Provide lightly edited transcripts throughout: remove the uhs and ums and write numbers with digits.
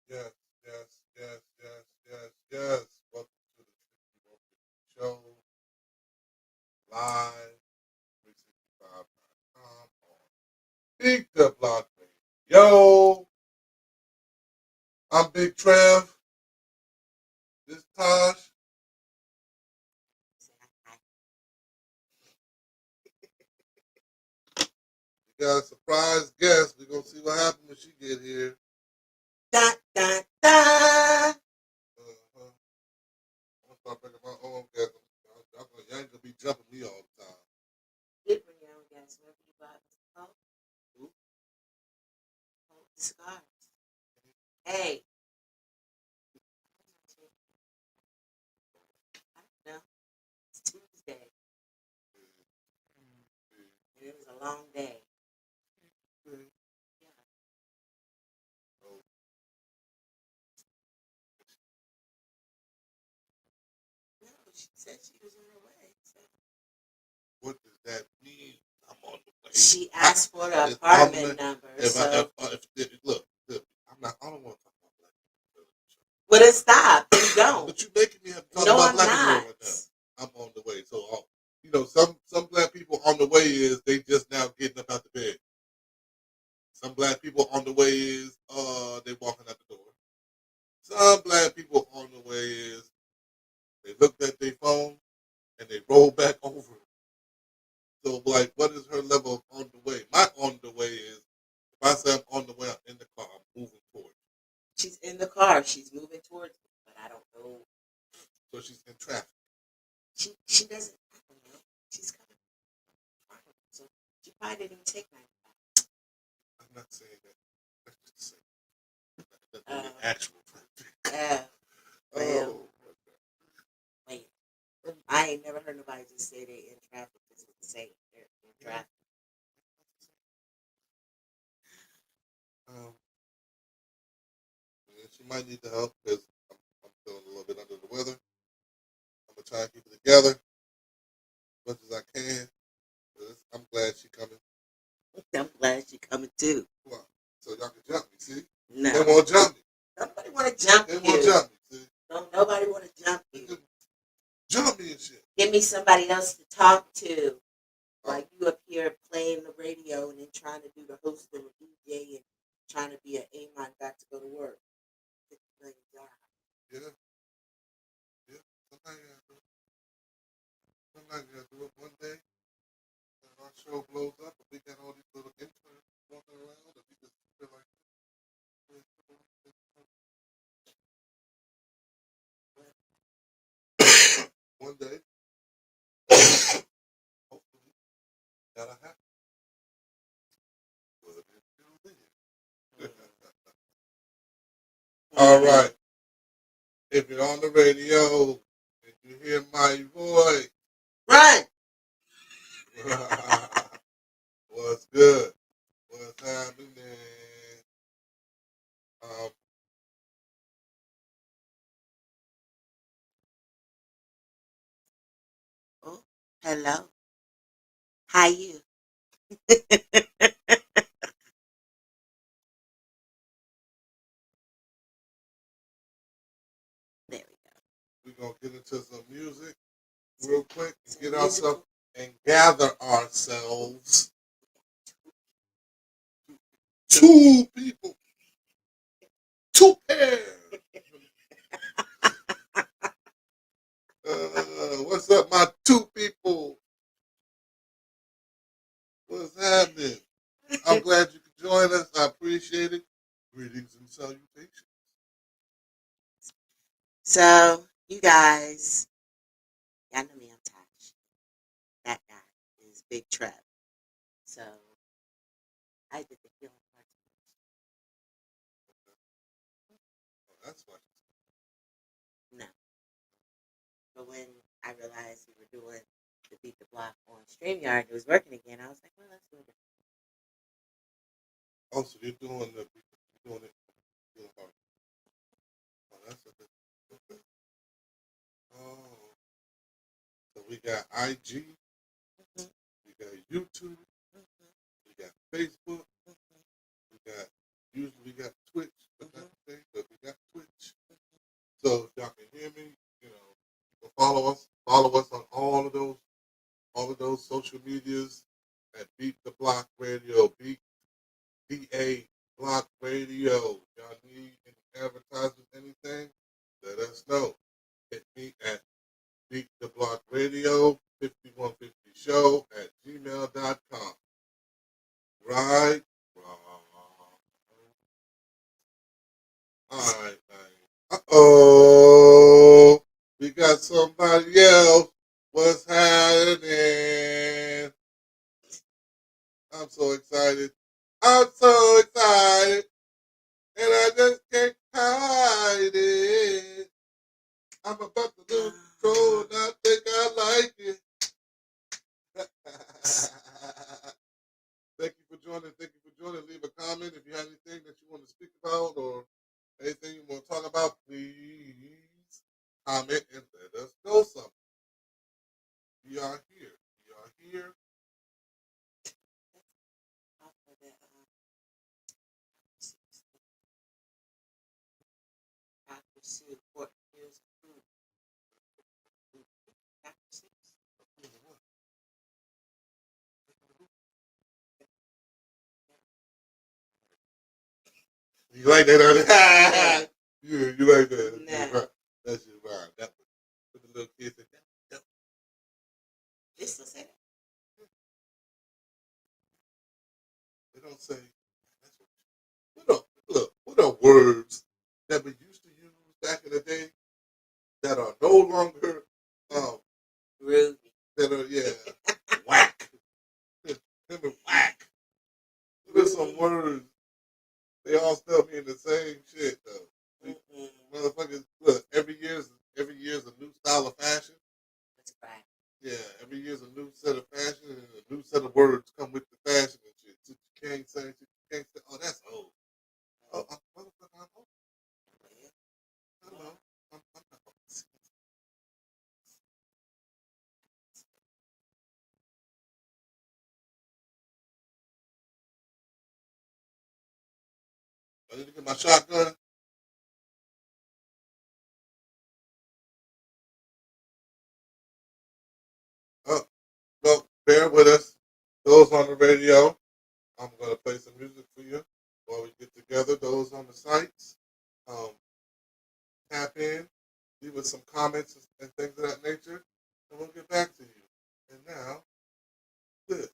Yes, yes, yes, yes, yes, yes. Welcome to the Tricky Woken Show, live, 365.com on Big the Block Radio. I'm Big Trev. This Tosh. We got a surprise guest. We're going to see what happens when she get here. Da, da, da. I'm going to start bringing my own guest. Y'all ain't going to be jumping me all the time. Did bring your own gas. Remember you bought the Who? cigars. Hey. I don't know. It's Tuesday. And it was a long day. Yeah. Oh, No, she said she was on her way. So. what does that mean? I'm on the way. She asked for the If apartment number. Look, I don't want to talk about black people. Well, then stop. Then don't. But you making me have to talk No, about I'm black people not. right now. I'm on the way. So, some black people on the way is they just now getting up out the bed. Some black people on the way is they walking out the door. Some black people on the way is they looked at their phone and they roll back over. So, like, what is her level of on the way? My on the way is if I say I'm on the way, I'm in the car, I'm moving towards. She's in the car. She's moving towards me, but I don't know. So she's in traffic. She doesn't. I don't know. She's coming. So she probably didn't even take my. I'm not saying that. Let's just say that's actual traffic. Well, wait. I ain't never heard nobody just say they in traffic. This is the same. They're in traffic. Yeah, she might need the help because I'm feeling a little bit under the weather. I'm gonna try and keep it together as much as I can. I'm glad she's coming. I'm glad she's coming too. Well, so y'all can jump me, see? No. They won't jump me. Nobody want to jump They you. won't jump me, see? No, nobody want to jump you. Jump me and shit. Give me somebody else to talk to. Like you up here playing the radio and then trying to do the host and the DJ and trying to be an A-Mon got to go to work. Yeah. Yeah. Somebody gotta do it. Somebody gotta do it one day. show blows up and we got all these little interns walking around and we just feel like one day, hopefully, that'll happen. But until then. All right. If you're on the radio and you hear my voice, Run! what's good? What's happening? Um, Oh, hello. How you? There we go. we're gonna get into some music real quick and Some get musical. ourselves and gather ourselves. Two people, two pairs. What's up, my two people? What's happening? I'm glad you could join us. I appreciate it. Greetings and salutations. So, you guys, y'all know me, I'm Tosh. That guy is Big Trev. So, I did the healing part. Oh, that's why. No. But when I realized we were doing the Beat the Block on StreamYard, it was working again, I was like, well, let's do it. Oh, so you're doing the you're doing it. Doing hard. Oh, that's a good. Okay. Oh, so we got IG, Mhm, we got YouTube, mhm, we got Facebook, mhm, we got usually we got Twitch, but not mhm. today, but we got Twitch. So if y'all can hear me, you know, so follow us on all of those social medias at Beat the Block Radio, BDA Block Radio. Y'all need any advertisements, anything? Let us know. Hit me at Beat the Block Radio 5150 show at gmail.com. Right? All right. Uh-oh. We got somebody else. What's happening? I'm so excited. I'm so excited. And I just can't hide it. I'm about to lose control and I think I like it. Thank you for joining. Thank you for joining. Leave a comment if you have anything that you want to speak about or anything you want to talk about. Please comment and let us know something. We are here. We are here. Off of the, Dr. Sue, Fort Hills Food. Dr. Seuss. You like that? No, Yeah, you like that? That's no. right. That's just right. That put the little kids in that. They still say that. They don't say. That's what are words that we used to use back in the day that are no longer um Ruby. that are whack. Remember whack. There's some Ruby. words. They all still mean the same shit though. Mm-mm. Motherfuckers, look, every year's a new style of fashion. That's right. Yeah, every year's a new set of fashion and a new set of words come with the fashion and shit. So you can't say, oh, that's old. Oh, motherfucker, I'm old. I don't know. I'm not old. I need to get my shotgun. Oh, no, bear with us. Those on the radio, I'm going to play some music for you while we get together. Those on the sites, um, tap in, leave us some comments and things of that nature, and we'll get back to you. And now, this.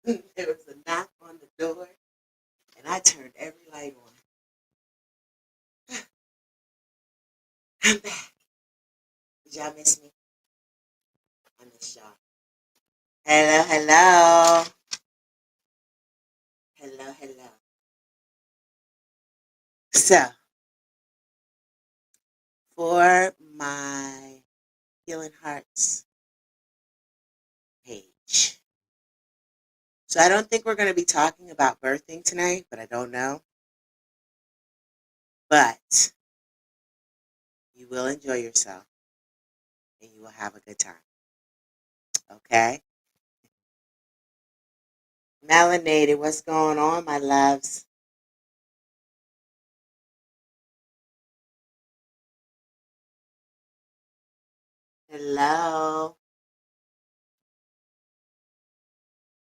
There was a knock on the door, and I turned every light on. I'm back. Did y'all miss me? I miss y'all. Hello, hello. Hello, hello. So, for my Healing Hearts page. So, I don't think we're going to be talking about birthing tonight, but I don't know. But you will enjoy yourself and you will have a good time. Okay? Melanated, what's going on, my loves? Hello.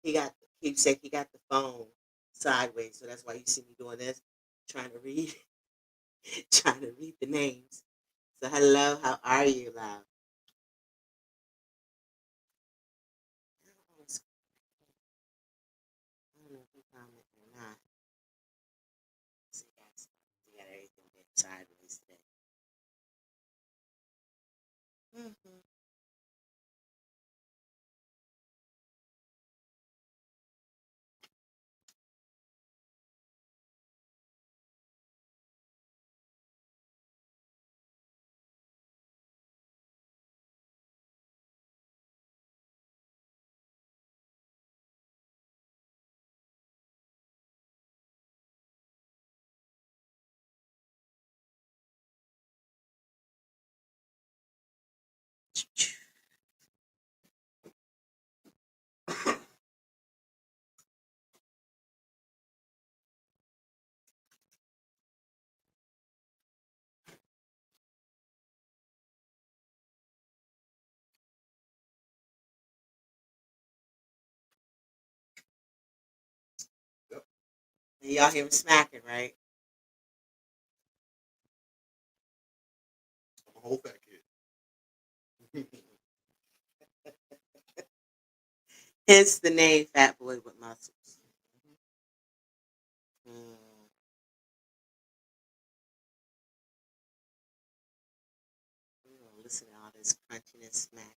He said he got the phone sideways, so that's why you see me doing this, trying to read, trying to read the names. So hello, how are you, love? I don't know if you comment or not. See, guys, we got everything bent sideways today. Mm-hmm. Yep. And y'all hear him smacking, right? I'm a whole fat kid. Hence the name Fat Boy with Muscles. Mm. Listen to all this crunching and smacking.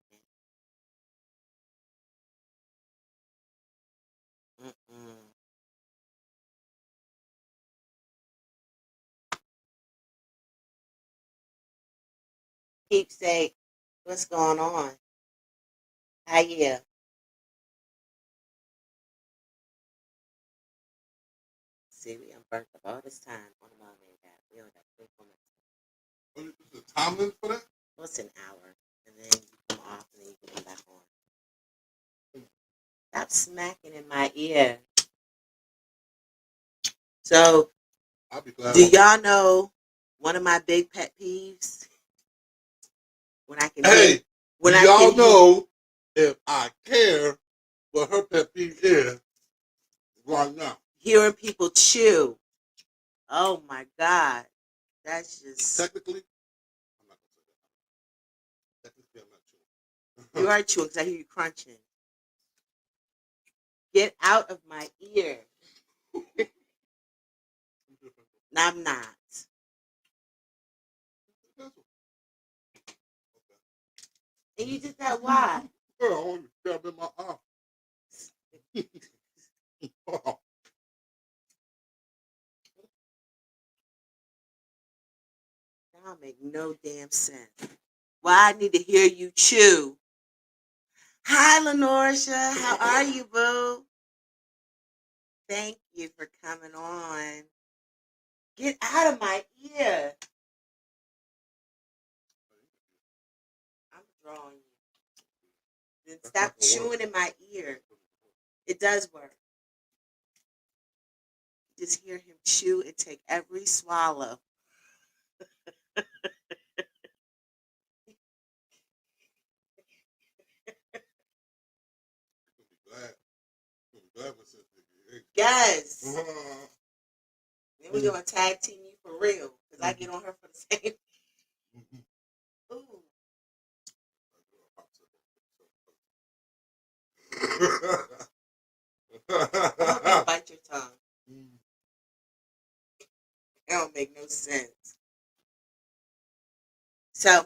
Mm-mm. Keepsake, what's going on? How you? See, we done burnt up all this time on the mom and dad. We only got 3 minutes. What is the time limit for that? What's an hour? And then you come off and then you can come back on. Stop smacking in my ear. So, I'll be glad. do y'all know one of my big pet peeves? When I can Hey, hear, when do I y'all can know if I care what her pet peeve is right now? hearing people chew. Oh my God. That's just, Technically, I'm not gonna say that. Technically, I'm not you sure. are chewing because I hear you crunching. Get out of my ear. No, I'm not. And you did that why? I want to stab in my eye. That don't make no damn sense. Why I need to hear you chew. Hi, Lenorsha. How are you, boo? Thank you for coming on. Get out of my ear. I'm drawing you. Then stop chewing in my ear. It does work. Just hear him chew and take every swallow. Yes. Then we're going to tag team you for real. Because I get on her for the same. Ooh. I hope you bite your tongue. That don't make no sense. So,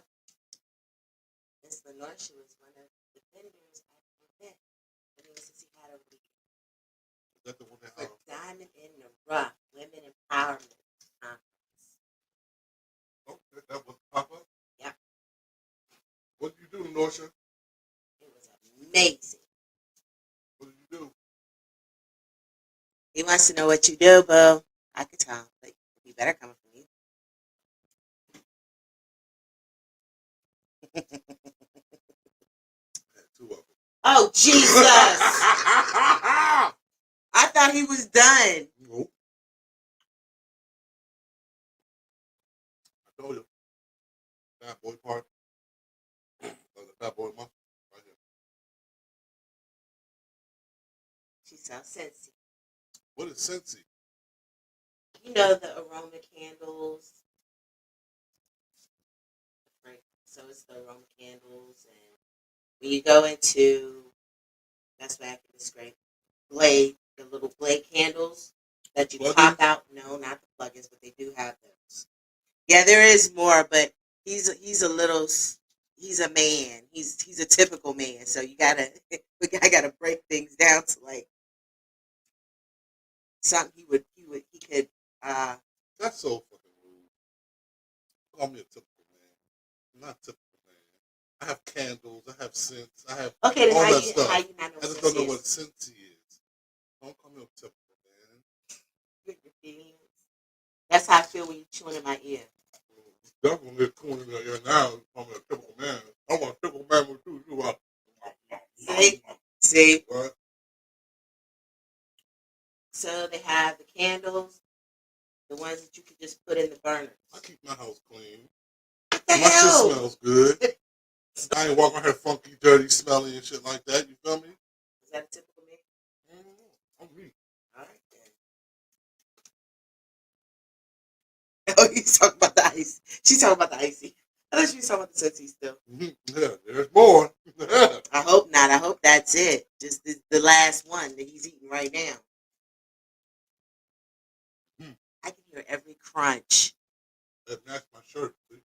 Miss Lenore, she was one of the vendors at the event. And it was since he had a Is that the one that for Diamond in the Rough Women Empowerment Conference. okay, that was Papa? Yeah. What did you do, Norsha? It was amazing. What did you do? He wants to know what you do, boo. I could tell, but you better coming from you. I had two of them. Oh, Jesus! I thought he was done. Nope. I told you. Fat boy part. The fat boy month. Right here. She sounds sensy. What is Scentsy? You know the aroma candles. Right. So it's the aroma candles, and when you go into, that's what I can describe. Blade, the little blade candles that you pop out. No, not the plugins, but they do have those. Yeah, there is more, but he's a little. He's a man. He's a typical man. So you gotta I gotta break things down to like something he could. That's so fucking rude. Call me a typical man. I'm not typical man. I have candles. I have scents. I have Okay, then all how that you stuff. not know I just what don't know this what is? Scentsy is. Don't call me a typical man. Get your feelings. That's how I feel when you chewing in my ear. Definitely get cool in your ear now. Call me a typical man. I want a typical man with you. See. What? So they have the candles, the ones that you can just put in the burners. I keep my house clean. What the My hell? shit smells good. I ain't walking here funky, dirty, smelly, and shit like that. You feel me? Is that a typical man? I'm me. All right then. Oh, he's talking about the ice. She's talking about the icy. I thought she was talking about the Tootsie still. Yeah, there's more. I hope not. I hope that's it. Just the last one that he's eating right now. I can hear every crunch. That matched my shirt. See?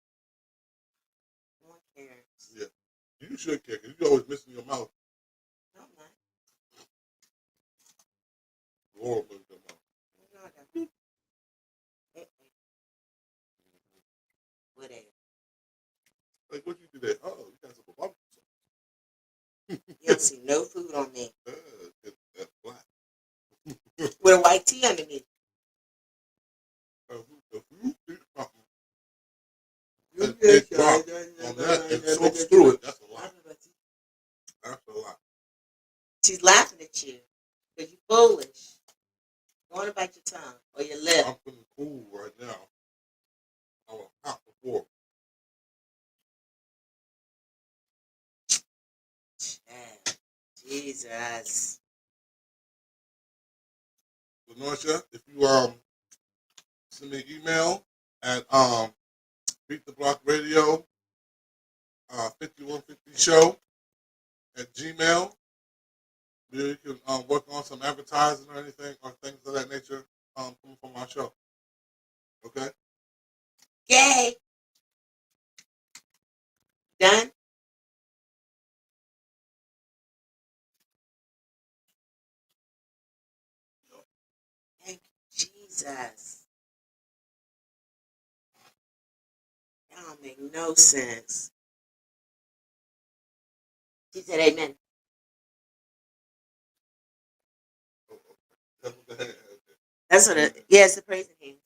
No one cares. Yeah. You should care because you always missing your mouth. No, I'm not. Laurel missing your mouth. No, I don't. Whatever. Like, what you do there? Oh, you got some barbecue sauce. You don't see no food on me. That's black. With a white tea underneath. If you eat something You and it drops on that and soaks through it, that's a lot. That's a lot. She's laughing at you because you're foolish. You want to bite your tongue or your lip. I'm feeling cool right now. I was hot before. Yeah. Jesus. Lenorsha, if you send me an email at Beat the Block Radio 5150 show at Gmail. You can work on some advertising or anything or things of that nature coming from our show. Okay? Yay. Done? Thank you, Jesus. That don't make no sense. She said amen. That's what it, yeah, it's the praising hands.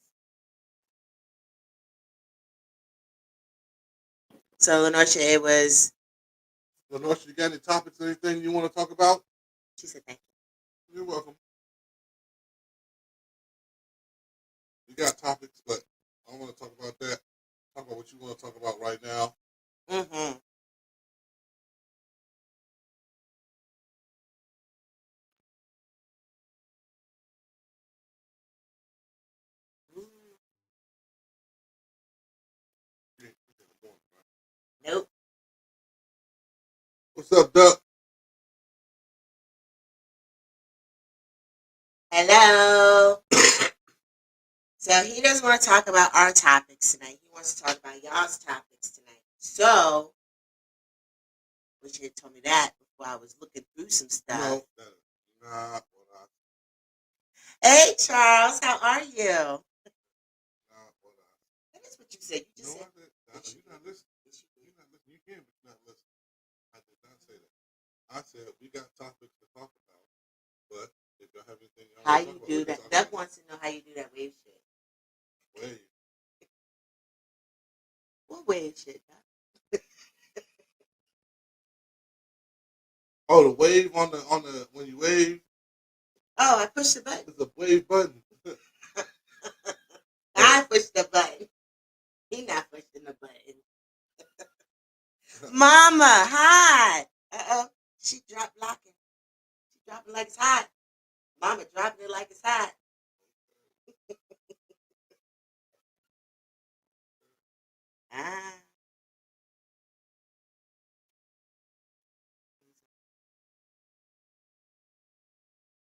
So Lenorsha, it was, Lenorsha, you got any topics, anything you want to talk about? she said thank You're welcome. You got topics, but I don't want to talk about that. Talk about what you want to talk about right now. you. Mm-hmm. Nope. What's up, Duck? Hello. So he doesn't want to talk about our topics tonight. He wants to talk about y'all's topics tonight. So, wish you had told me that before I was looking through some stuff. No, nah, nah, Hey, Charles, how are you? nah. That is what you said. You just No, said. you're not listening. You're not listening. You can, but you're not listening. I did not say that. I said we got topics to talk about, but if y'all have anything y'all How want to you talk about, do we can that? talk Doug about it. wants to know how you do that wave shit. Wave. What wave shit, Doug? Oh, the wave on the when you wave, Oh, I pushed the button. it's a wave button. I pushed the button. He not pushing the button. Mama, hi. Uh-oh. She dropped locking. She dropping like it's hot. Mama dropping it like it's hot. Ah.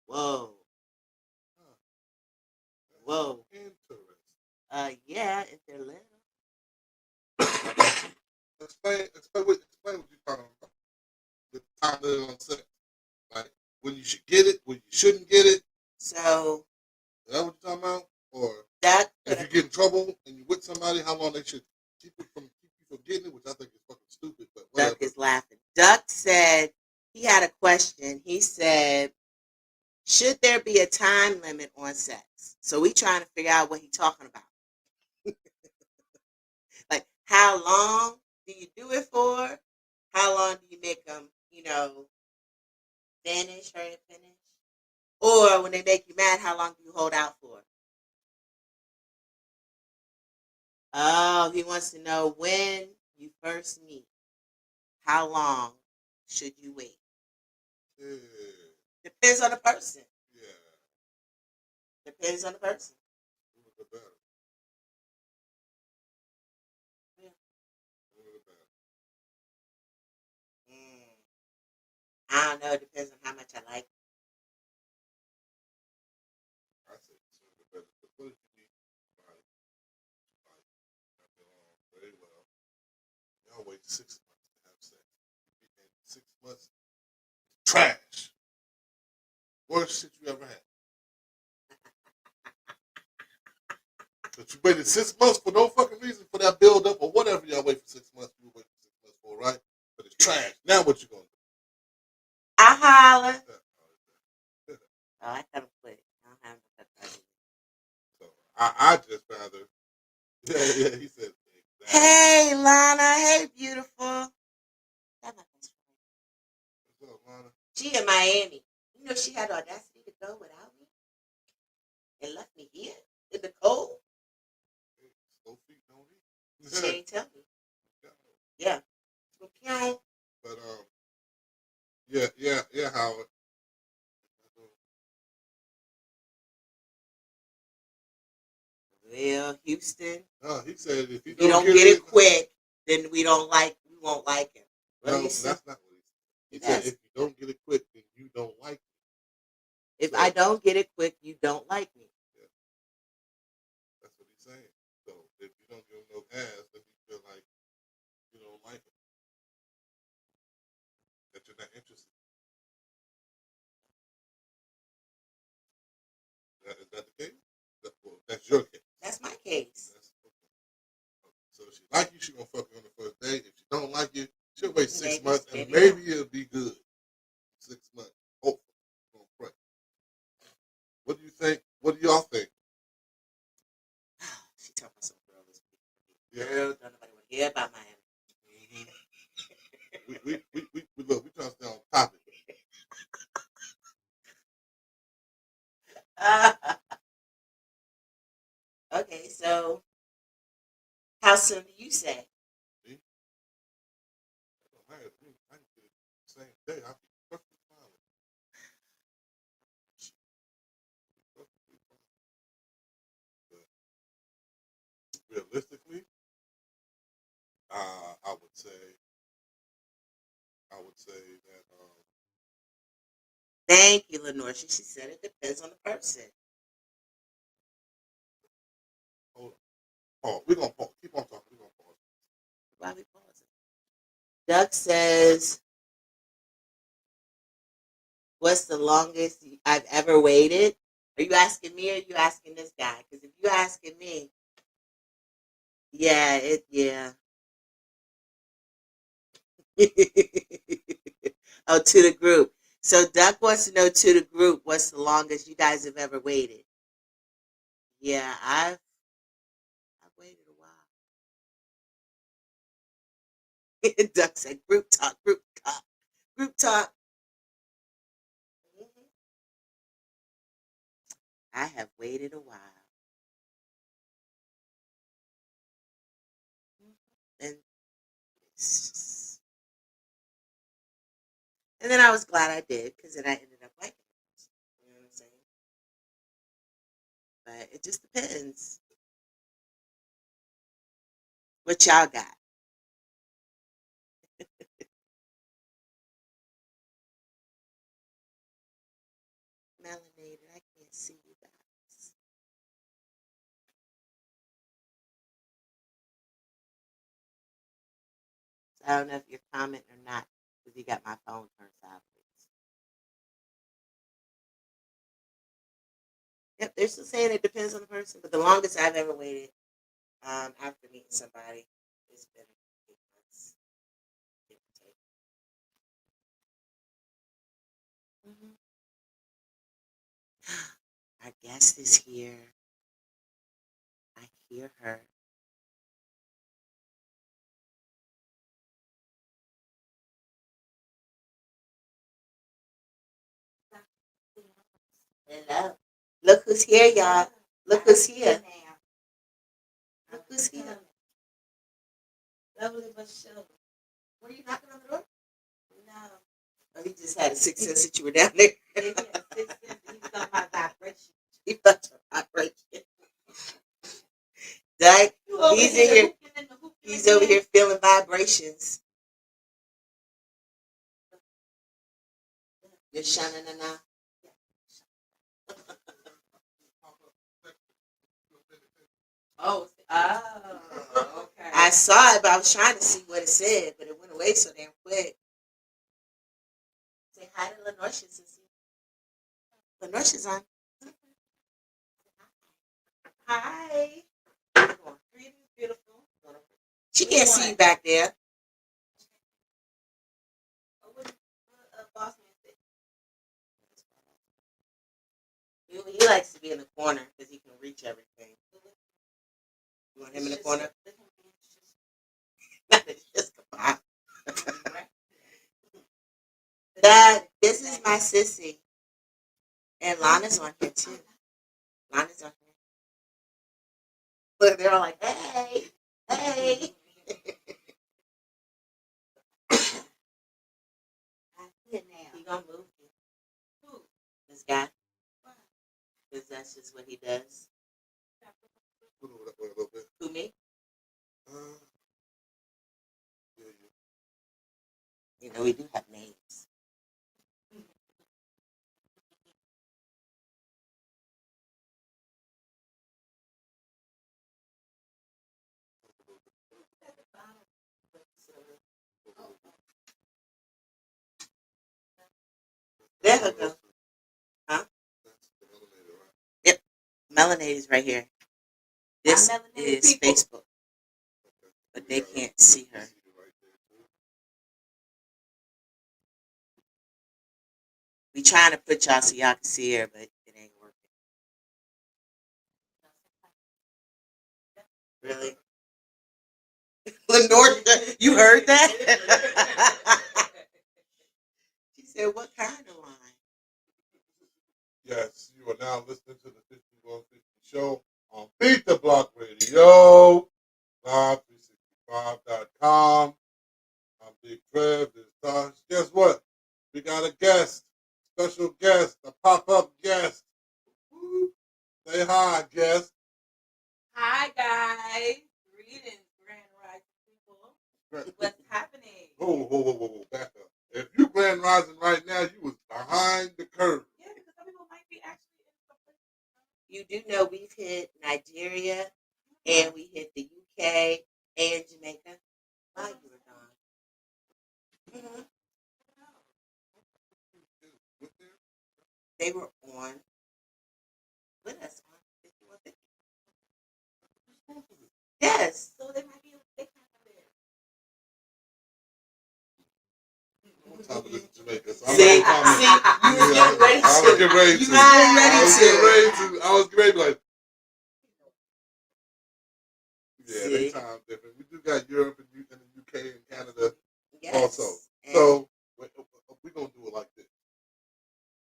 Whoa. Whoa. Interesting. Yeah, if they're little. Explain what you're talking about. The time limit on sex. Like when you should get it, when you shouldn't get it. So Is that what you're talking about? Or Doug if you get in trouble and you're with somebody, how long they should keep you from getting it, which I think is fucking stupid, but whatever. Duck is laughing. Duck said he had a question. He said, should there be a time limit on sex? So we trying to figure out what he's talking about. Like, how long do you do it for? How long do you make them, finish, hurry and finish? Or when they make you mad, how long do you hold out for? Oh, he wants to know when you first meet. How long should you wait? Yeah. Depends on the person. Yeah. Depends on the person. Who was the better? Yeah. Who was the better? I don't know. It depends on how much I like. I say who was the better. But what did you mean by not belong very well? Y'all wait 6 months to have sex. And 6 months, trash. Worst shit you ever had. But you waited 6 months for no fucking reason for that build up or whatever y'all wait for 6 months. You wait for 6 months for, right? But it's trash. Now what you gonna do? I holler. Oh, I gotta quit. I don't have no. So I just rather. Yeah, he said. Exactly. Hey, Lana. Hey, beautiful. That's my best friend. What's up, Lana? She in Miami. You know she had the audacity to go without me and left me here in the cold. Slow feet don't eat. She ain't tell me. Yeah. But yeah, Howard. Well, Houston. No, he said if If you don't get it quick, then we won't like him. No, that's not what he said. If you don't get it quick, then you don't like me. If I don't get it quick, you don't like me. Yeah. That's what he's saying. So if you don't give him no ass, then you feel like you don't like him. That you're not interested. Is that the case? That's your case. That's my case. So if she like you, she gonna fuck you on the first day. If she don't like you, she'll wait 6 months and maybe it'll be good. 6 months. Hopefully. Gonna pray. What do you think? What do y'all think? She talking about some girl. Yeah. Girl, don't nobody want to hear about Miami. We look, we trying to stay on topic. Okay, so how soon do you say? See? I can get it the same day. I'll be perfectly fine. Perfectly fine. But realistically, I would say that Thank you, Lenore. She said it depends on the person. Hold on. Pause. We're gonna pause. Keep on talking. We're gonna pause. Why we pausing? Doug says, "What's the longest I've ever waited?" Are you asking me or are you asking this guy? Because if you're asking me, yeah. Oh, to the group. So Doug wants to know to the group, what's the longest you guys have ever waited? Yeah, I've waited a while. Doug said group talk, group talk, group talk. Mhm. I have waited a while. And and then I was glad I did because then I ended up liking it. You know what I'm saying? But it just depends what y'all got. Melanated, I can't see you guys. So I don't know if you're commenting or not because you got my phone turned sideways. Yep, they're still saying it depends on the person, but the longest I've ever waited after meeting somebody has been 8 months. Give or take. Mhm. Our guest is here. I hear her. Hello. Look who's here, y'all. Look who's here. Look who's here. Lovely but sure. Were you knocking on the door? No. Oh, he just had a sixth sense that you were down there. He felt my vibration. He felt your vibration. Doug, he's in here. He's over here feeling vibrations. You're shining now. Okay. I saw it, but I was trying to see what it said, but it went away so damn quick. Say hi to Lenorcia, sissy. Lenorcia's on. Hi. Greetings, beautiful. She can't see you back there. He likes to be in the corner because he can reach everything. You want him in the corner? It's just a pop. That this is my sissy. And Lana's on here too. Lana's on here. Look, they're all like, hey, hey. He gonna move you. Who? This guy. Because that's just what he does. Put over that way a little bit. Who, me? Yeah. You know, we do have names. There we go. Huh? Yep. Melanated is right here. This is Facebook, but they can't see her. We trying to put y'all so y'all can see her, but it ain't working. Really? Lenore, you heard that? She said, what kind of line? Yes, you are now listening to the 5150 show on Beat the Block Radio, live365.com. I'm Big Trev. This is Tosh. Guess what? We got a guest, special guest, a pop-up guest. Woo. Say hi, guest. Hi guys, greetings, Grand Rising people. What's happening? Whoa, back up. If you Grand Rising right now, you was behind the curve. Yeah, because some people might be actually in something. You do know we've hit Nigeria and we hit the UK and Jamaica while you were gone. Hmm. They were on with us on 5150. Yes. So they might be they kind of there. I'm time to listen to Jamaica. So See, I'm not see, you was getting ready I was getting ready to. You was getting ready I was getting ready to. I was getting ready to like, yeah, See? they time different. We do got Europe and the UK and Canada Yes. also. And So we're going to do it like this.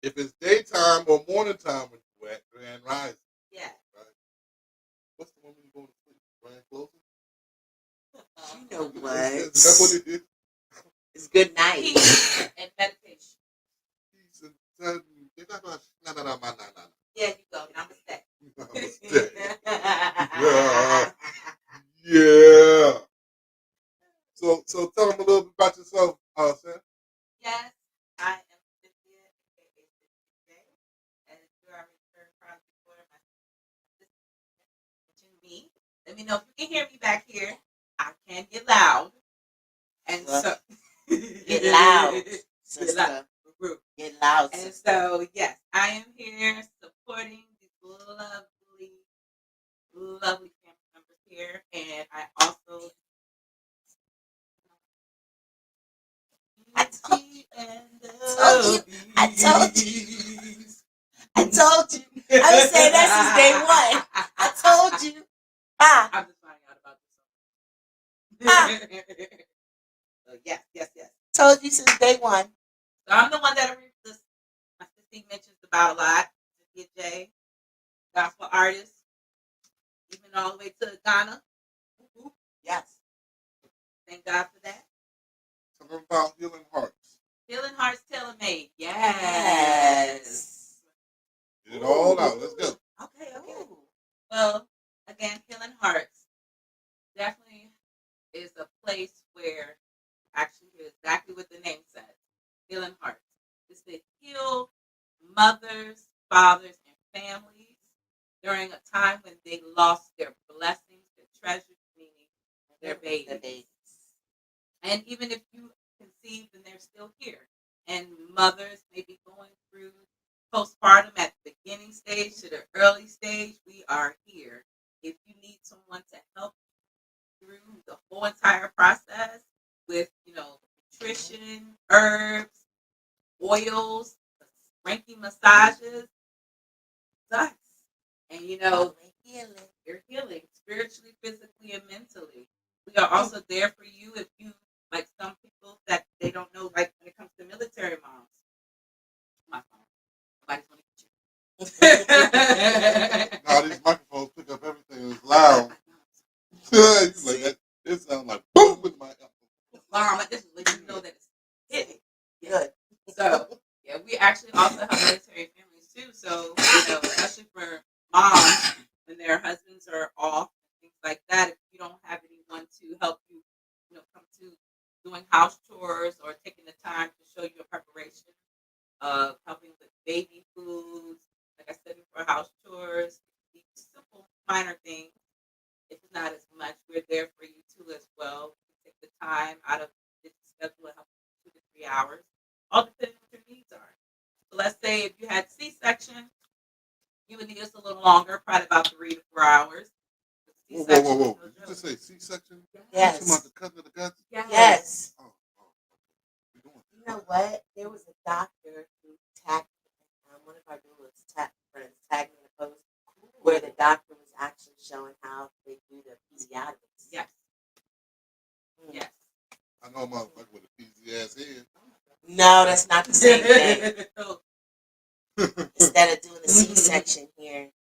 If it's daytime or morning time when you're at Grand Rising, Yeah. right? What's the one when you going to sleep? Grand closing? you know Is what? that what it is? It's good night. Peace and meditation. Peace and no. Yeah, you go. Namaste. Namaste. Yeah. So tell them a little bit about yourself, Sam. Yes, I am Cynthia, aka Cynthia. And if you are a return project reporter, my sister, me. Let me know if you can hear me back here. I can get loud. And so Get loud, Get sister. loud. Get loud, And sister. so, yes, I am here supporting these lovely, lovely family members here. And I also I told you. I told you. I told you. I've been saying that since day one. I told you. Ah. I'm just finding out about this. So yes. Told you since day one. So I'm the one that my sister mentions about a lot. Cynthia J, gospel artist, even all the way to Ghana. Yes. Thank God for that. Tell them about Healing Hearts. Healing Hearts Tailor Made. Yes. Get it all out. Let's go. Okay. Well, again, Healing Hearts definitely is a place where actually hear exactly what the name says. Healing Hearts. It's to heal mothers, fathers, and families during a time when they lost their blessings, their treasures, meaning their babies. And even if you conceived and they're still here, and mothers may be going through postpartum at the beginning stage to the early stage, we are here. If you need someone to help you through the whole entire process with, nutrition, herbs, oils, ranking massages, us. And you're healing spiritually, physically, and mentally. We are also there for you if you like some people that they don't know, like when it comes to military moms. My phone. Nobody's gonna get you. Now these microphones pick up everything. It's loud. It's like that. It sounds like boom with my Mom, this is letting you know that it's hitting. Good. So, yeah, we actually also have military families too. So, especially for moms when their husbands are off and things like that, if you don't have anyone to help you, come to doing house chores or taking the time to show you a preparation of helping with baby foods, like I said before, house chores, these simple minor things. If it's not as much, we're there for you too as well. We take the time out of the schedule and help you 2 to 3 hours, all depending on what your needs are. So let's say if you had C-section, you would need us a little longer, probably about 3 to 4 hours. Whoa. Did you just say C-section? Yes. You talking about the cut of the guts? Yes. Oh. You know what? There was a doctor who tagged one of our doulas friends tagged me in a post where the doctor was actually showing how they do the episiotomies. Yes. Yes. I know motherfucker with a peasy ass head. No, that's not the same thing. Instead of doing the C-section here.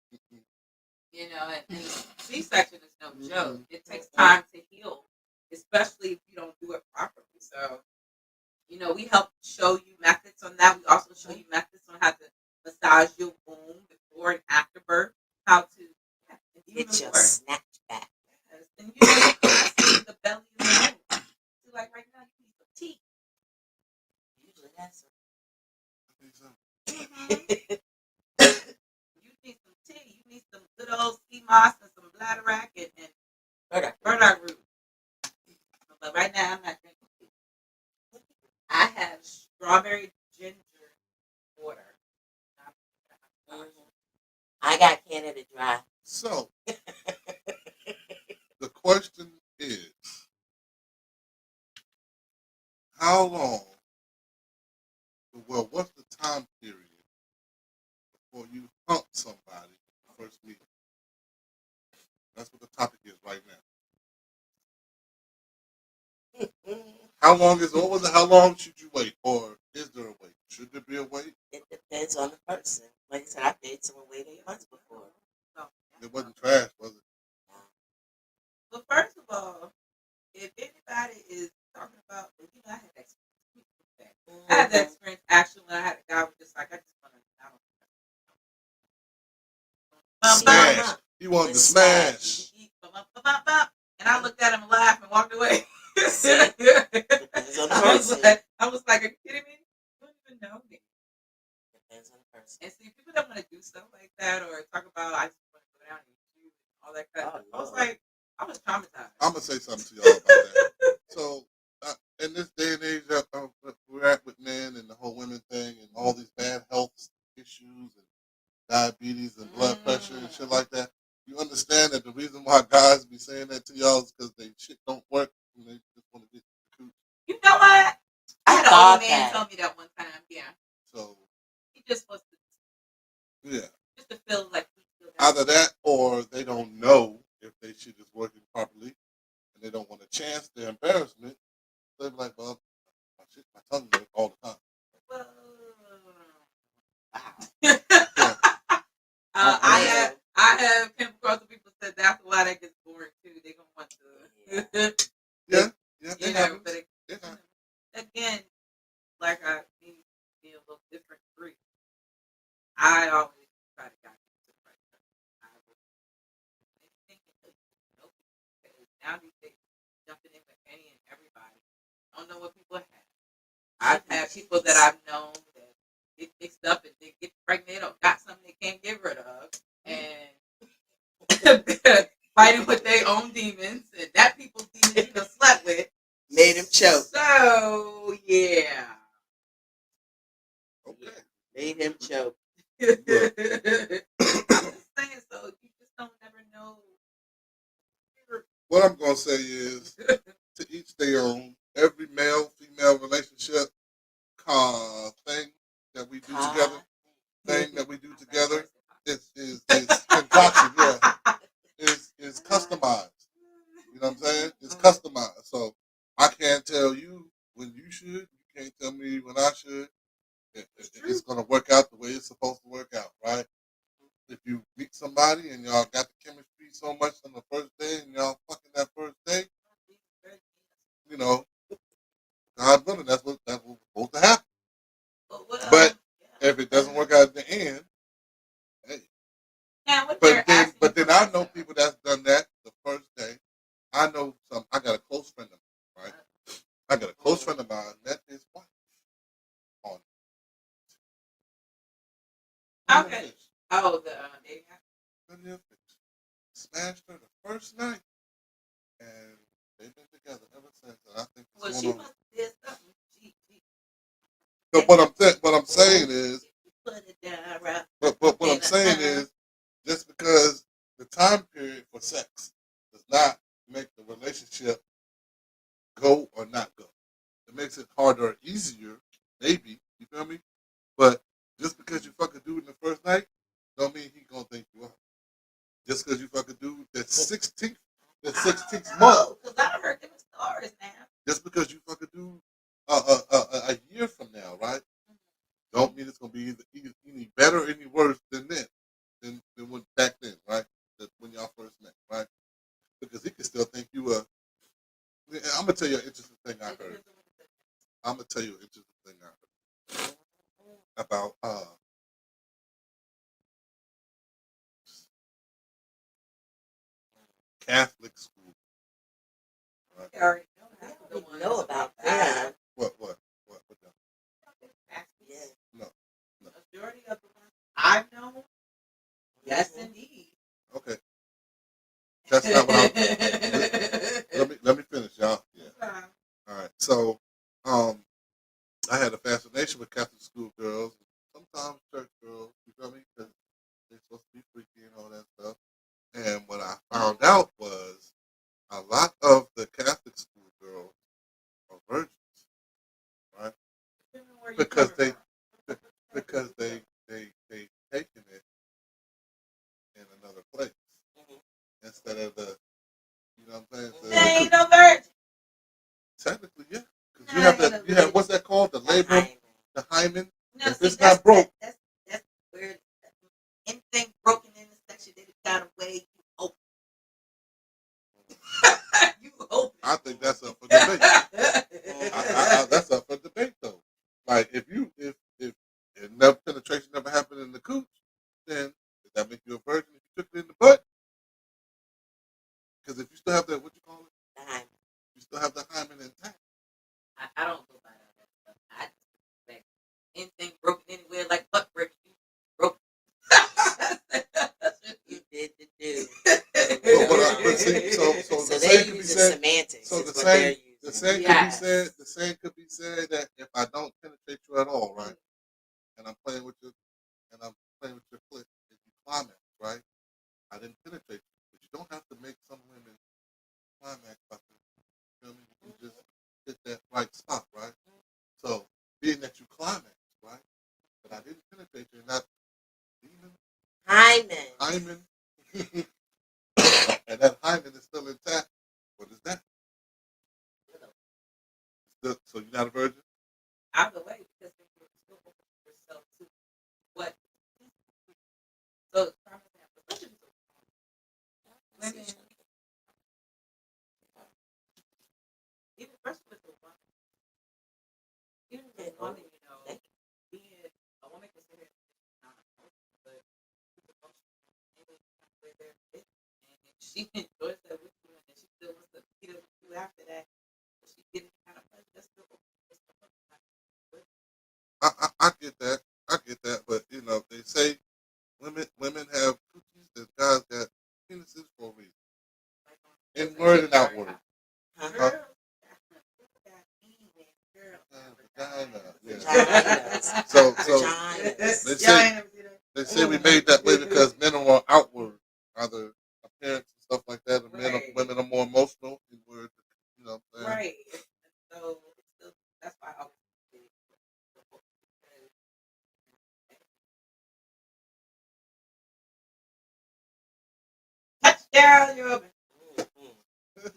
And C-section is no joke. It takes time to heal, especially if you don't do it properly. So, we help show you methods on that. We also show you methods on how to massage your womb before and after birth, how to Get your snatch back. Yes. And see the belly is the womb. See, like right now, you need some tea. I got Canada Dry. So the question is, how long? Well, what's the time period before you hump somebody in the first meeting? That's what the topic is right now. How long is what was it? How long should you wait, or is there a wait? Should there be a wait? It depends on the person. Like I said, I've dated someone waited months before. It wasn't trash, was it? Well, first of all, if anybody is talking about, well, I had that experience. I had that experience actually when I had a guy who just like, I just want to, Smash. He wanted to smash. And I looked at him and laughed and walked away. I was like, are you kidding me? You don't even know me. Depends on the person. And see, people don't want to do stuff like that or talk about, I just want to go down and eat you and all that kind of stuff. I was like, I was traumatized. I'm going to say something to y'all about that. So, in this day and age that we're at with men and the whole women thing and all these bad health issues and diabetes and blood pressure and shit like that, you understand that the reason why guys be saying that to y'all is because they shit don't work and they just want to get the cooch. You know what? I had an old man tell me that one time. Yeah. So he just wants to. Yeah. Just to feel like. Either that, or they don't know if their shit is working properly, and they don't want to chance their embarrassment. They're like, "Well, my tongue works all the time." Well, wow. I have come across some people said that's why that gets boring too. They gonna want to. Yeah. You know, but again, like I need to be a little different breed. I always try to guide you to the right person. I was thinking, now these days, jumping in with any and everybody. I don't know what people have. I've had people that I've known that get mixed up and they get pregnant or got something they can't get rid of, and fighting with their own demons, and that people's demons you slept with made him choke. So yeah. Okay. Made him choke. I'm just saying, so you just don't never know. What I'm gonna say is, to each their own. Every male-female relationship thing that we do together, is concoction. Yeah, is customized. You know what I'm saying? It's customized. So I can't tell you when you should. You can't tell me when I should. It's gonna work out the way it's supposed to work out, right? If you meet somebody and y'all got the chemistry so much on the first day and y'all fucking that first day, you know, God willing, that's what's supposed to happen. But if it doesn't work out at the end, hey. But then I know people that's done that the first day. I know some. I got a close friend of mine, right? I got a close friend of mine that is wife on. Okay. Oh, the dating app. Smashed her the first night, and they've been together ever since. And I think she must have did something. So what I'm saying is, but what I'm saying is, just because the time period for sex does not make the relationship go or not go. It makes it harder or easier, maybe. You feel me? But just because you fuck a dude in the first night, don't mean he gonna think you are. Just because you fuck a dude that 16th month. Because I heard different stories now. Just because you fuck a dude a year from now, right? Don't mean it's gonna be either any better or any worse than then, than when back then, right? When y'all first met, right? Because he can still think you were. I'm gonna tell you an interesting thing I heard. I'm gonna tell you an interesting thing I heard about Catholic school. Right? I already know about that. What? Yeah. No. Majority of the ones I've known, yes, indeed. Okay. That's not what I'm. Let me finish, y'all. Yeah. All right. So, I had a fascination with Catholic school girls, sometimes church girls. You feel me? Because they're supposed to be not broke. That's where anything broken in the section that it got away, you open. You open. I think that's up for debate. That's up for debate though. Like if penetration never happened in the cooch, then does that make you a virgin if you took it in the butt? Because if you still have that, what you call it? The hymen. You still have the hymen intact. I don't go by that stuff. I just expect anything broken anywhere like butt break, you broke. You did the do. But see, so the they're same could be using said. semantics. So is the what same, they're using. the same Yes. could be said. The same could be said that if I don't penetrate you at all, right, and I'm playing with your clit, and you climax, right? I didn't penetrate you, but you don't have to make some women climax by you feel me? You just hit that right spot, right? So being that you climax, right, but I didn't penetrate you, not even hymen, and that hymen is still intact. What is that? So you're not a virgin? Out of the way because you're still open yourself to what. So, for example, women, even first with the woman, even with a woman, you know, being a woman can sit here and not emotional, but she's emotional with their fit, and if she enjoys that with you, and then she still wants to meet up with you after that, but she getting kind of pleasure, that's still okay. I get that. I get that. But you know, they say women have coochies and guys got penises for a reason. Inward and outward. Vaginas. So Vaginas. they say we made that way because men are more outward, either appearance and stuff like that, and women are more emotional inward. You know what I'm saying? Right. So that's why I always touchdown, you're open.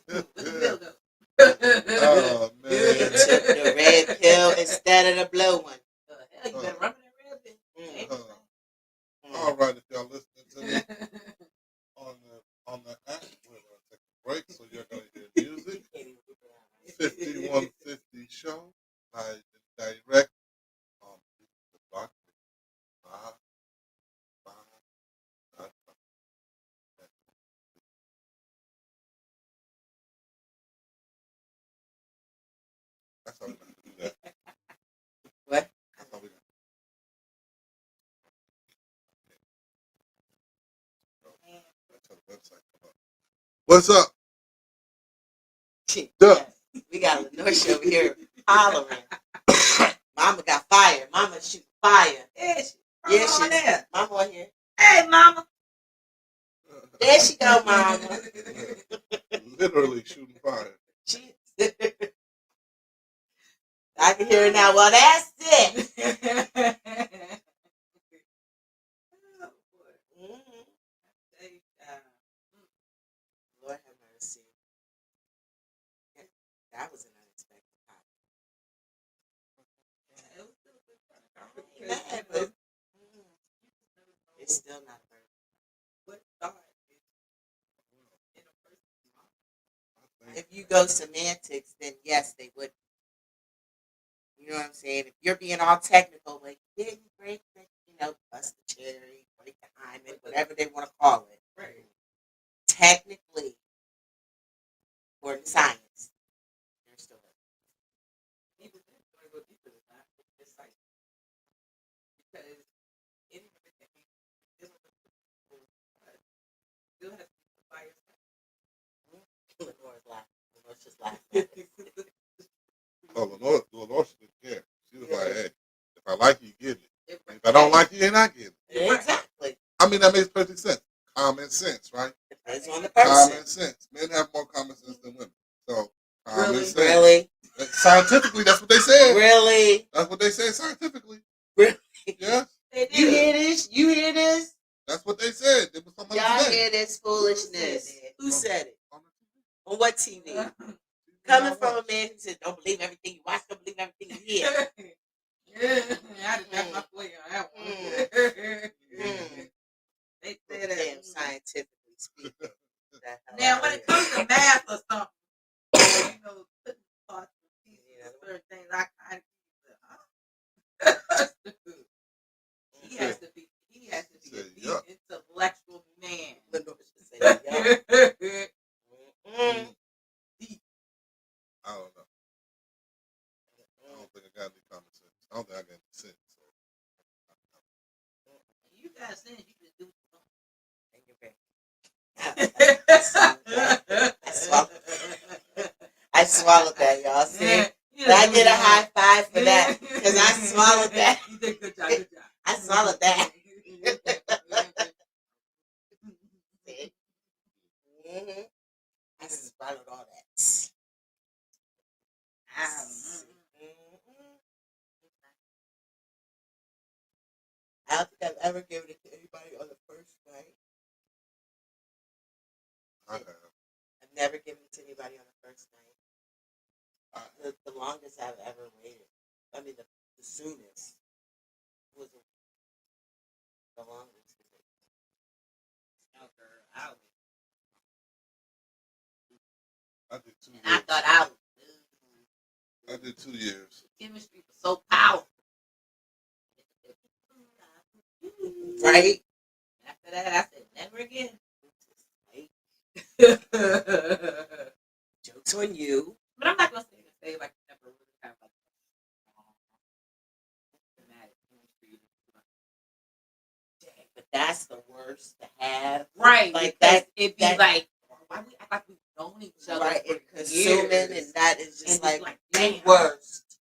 With the bill go. Oh man! You took the red pill instead of the blue one. Hell, you better run with that red pill. All right, if y'all listening to me on the app, we're gonna take a break, so you're gonna hear music. 5150 show live and direct on the block. That's how we're gonna do that. What? That's how we're gonna that's how the website come up. What's up? Yeah. We got Lenorsha over here hollering. Mama got fire. Mama shoot fire. Yeah, She's there. Mama on here. Hey, mama. There she go, mama. Literally shooting fire. I can hear it now. Well, that's it. Lord have mercy. That was an unexpected topic. It's still not a bird. What thought? If you go semantics, then yes, they would. You know what I'm saying? If you're being all technical, like you didn't break the, bust the cherry, break the hymen, whatever they want to call it. Right. Technically, according to science, they're still there. Because still has to be by yourself. Lenore's laughing. Lenore's just laughing. Oh, Lenore didn't care. She was like, hey, if I like you, get it. If I don't like you, then I get it. Exactly. I mean, that makes perfect sense. Common sense, right? Depends on the person. Common sense. Men have more common sense than women. So, common sense. Really? Scientifically, that's what they said. Really? That's what they say scientifically. Really? Yes. You hear this? You hear this? That's what they said. It was somebody Y'all today. hear this foolishness? Who said it? On what TV? Uh-huh. Coming from a man who said, don't believe everything you watch, don't believe everything you hear. Yeah, I had to drop my foot on that one. They said that. Damn, scientifically speaking. Now, when it comes to math or something, putting parts and pieces of certain things, I kind of he has to be a deep intellectual man. Deep. I don't know. I don't think I got any common sense. I don't think I got any sense. So. You got sense, you can do I swallowed that, y'all. See? I get a high five for that because I swallowed that. You did good job. Good job. I swallowed that. I swallowed all that. I don't think I've ever given it to anybody on the first night. I have. I've never given it to anybody on the first night. The longest I've ever waited. I mean, the soonest was the longest. I did 2 years. I thought I was. I did 2 years. Chemistry was so powerful. Right? After that, I said, never again. Joke's on you. But I'm not going to say like never really have like dramatic chemistry. Dang, but that's the worst to have. Right. Like that. That. It'd be like, why we act like we've known each other Right. for And consuming, years. and that is just And like the damn. worst.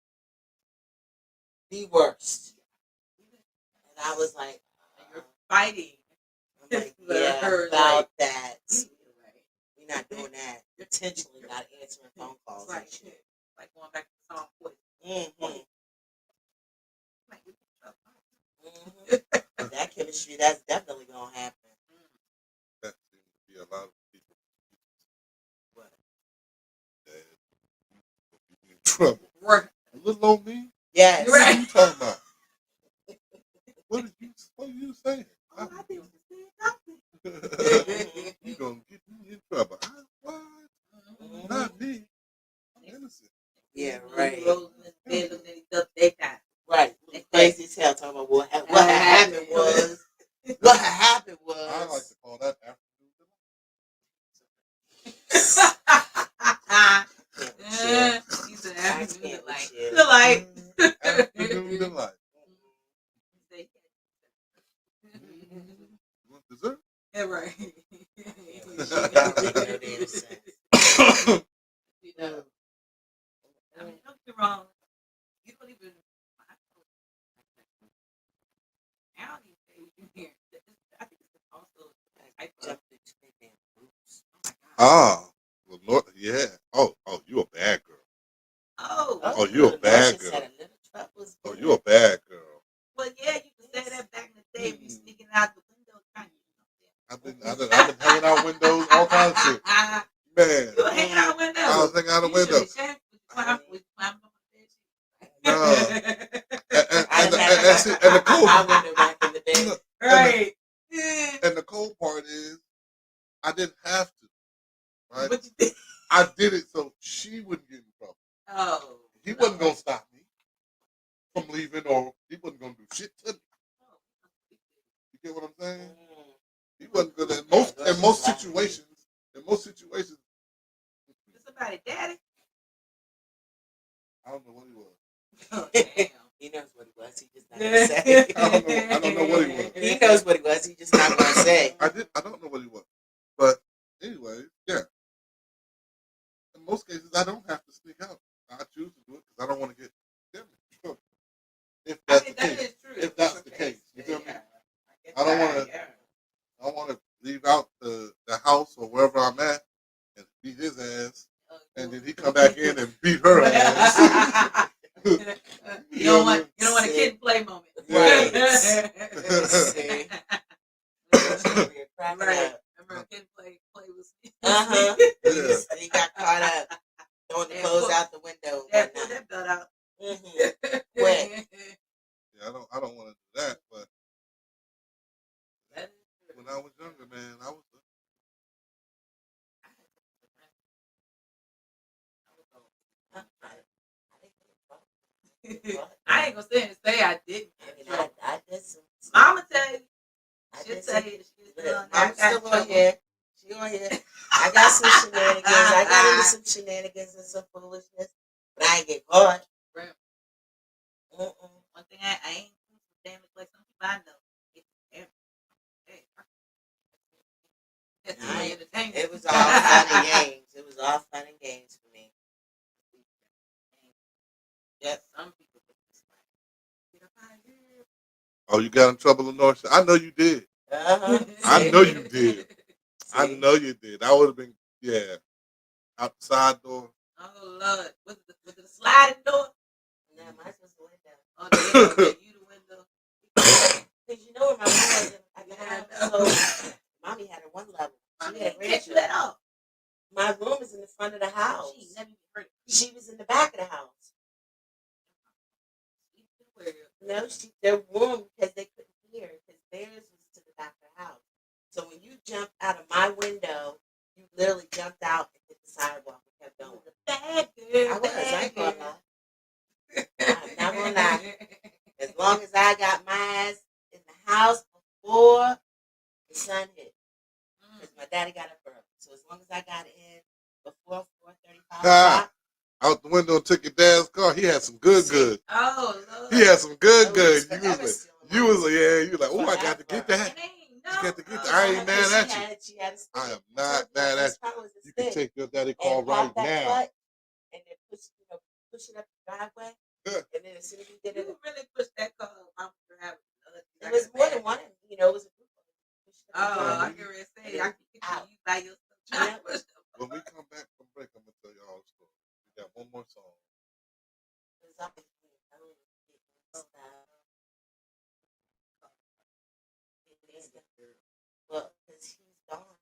The worst. And I was like, You're fighting. I'm like, For yeah, her, about like, that. We're not doing that. Intentionally not answering phone calls Right. and shit. Like going back to the song voice. Mm-hmm. Like, That chemistry, that's definitely gonna happen. That seems to be a lot of people. What? That will be in trouble. Right. A little old me? Yes. You're What right. are you talking about? What are you saying? Oh, I think you said You gonna get me in trouble? What? nothing. Not me. I'm innocent. Yeah, right. Rose in his bed looking at each other daytime. Right. Crazy as hell talking about what happened was. What happened I like was. to call that afternoon Yeah, he's an I afternoon can't delight. with you. Delight. delight. Afternoon delight. You want dessert? Yeah, right. That don't make no damn sense. You know, I mean, don't get me wrong. You don't even. Now these days, you hear. I think it's also a type of. Jumped into the damn roots. Oh my God. Well, Lord, yeah. Oh, you a bad girl. Oh, you a bad She girl. said a little trouble was Oh, good. you a bad girl. well, yeah, you can say that back in the day, be sneaking out the window trying to. I've been hanging out windows, all kinds of shit. Man, You were hanging out windows. I was hanging out the window. No. And the cold, I went back in the day. Right. and the cold part is, I didn't have to. Right? What you think? I did it so she wouldn't get in trouble. Oh. He wasn't gonna stop me from leaving, or he wasn't gonna do shit to me. You get what I'm saying? He wasn't gonna. In most situations. Is somebody daddy? I don't know what he was. Oh, damn. He knows what he was. He just not gonna say. I don't know what he was. He knows what he was. He just not gonna say. I don't know what he was. But anyway, yeah. In most cases, I don't have to sneak out. I choose to do it because I don't want to get them in trouble. If that's the case. Is true. If that's the case, you feel me? I don't want to. I want to leave out the house or wherever I'm at and beat his ass, and then he come back in and beat her ass. You don't want a kid and play moment. Right. See. Right. Remember kid and play was Yeah. He got caught up throwing the clothes out the window. Yeah, pull that belt out. Quick. when I was younger, man, I was. I ain't gonna sit here and say I didn't. I mean, I did some. Mama tell you. I She'll did tell some. you. She's Look, still on Mama's there. still on here. She on here. I got some shenanigans. I got into some shenanigans and some foolishness, but I ain't get caught. One thing I ain't damage like some people I know. It's my entertainment. It was all fun and games. It was all fun and games for me. Yep. Some people just like, get up out of here. Oh, you got in trouble, Lenore? I know you did. I know you did. I know you did. I would have been, yeah, out the side door. Oh Lord, was it the sliding door? No, mine was the window. Oh, the window. You the window. Because you know where my mom was at the house. So mommy had her one level. She had catch you at all. My room is in the front of the house. She never even heard it. She was in the back of the house. No, their room, because they couldn't hear, because theirs was to the back of the house. So when you jumped out of my window, you literally jumped out and hit the sidewalk and kept going. Bad girl. I was. I ain't gonna lie. I'm not gonna lie. As long as I got my ass in the house before the sun hit. Because my daddy got up early. So as long as I got in before 4:35 o'clock. Out the window and took your dad's car. He had some good. Oh, Lord. He had some good. You was like, oh, I got to get that. You got to get that. I ain't mad at you. I am not mad at you. You can take your daddy car right now. And then push it up the driveway. And then as soon as you did it, you really pushed that car off the driveway. It was more than one. It was a group of them. I can really say I can get you by yourself. When we come back from break, I'm gonna tell you all the story. We got one more song. Well, because he's gone.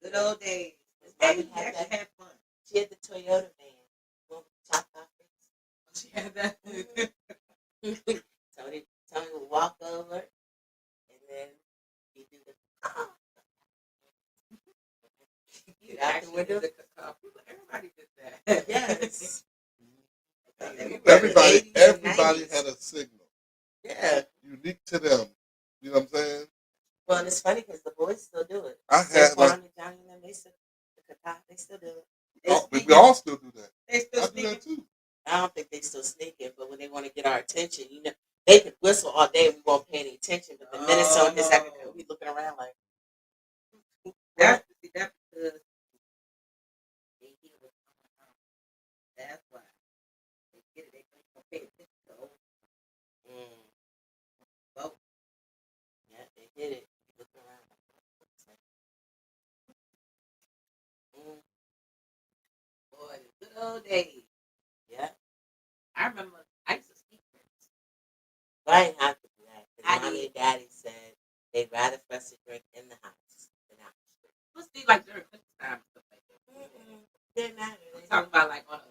Good old days. Mommy Hey, had actually had fun. She had the Toyota van. Well, top off. She had that. Tony would walk over, and then he'd do the. You out the window. Everybody did that. Yes. Everybody had a signal. Yeah. Unique to them. You know what I'm saying? Well, and it's funny because the boys still do it. I had Johnny and them, they still do it. We all still do that. They still I do that too. I don't think they still sneak it, but when they want to get our attention, they could whistle all day and we won't pay any attention. But the minute someone gets that, we'll be looking around like. That's because they hear what's going on. That's why they get it. They don't pay attention to old. Well, yeah, they hit it. Looking around. Boy, the good old days. Yeah. I remember I used to sneak drinks. But I didn't have to do that. I Because Mommy did. and Daddy said they'd rather for us to drink in the house than out the street. Let's see, like during Christmas time and stuff like that. Didn't matter. I'm talking about like on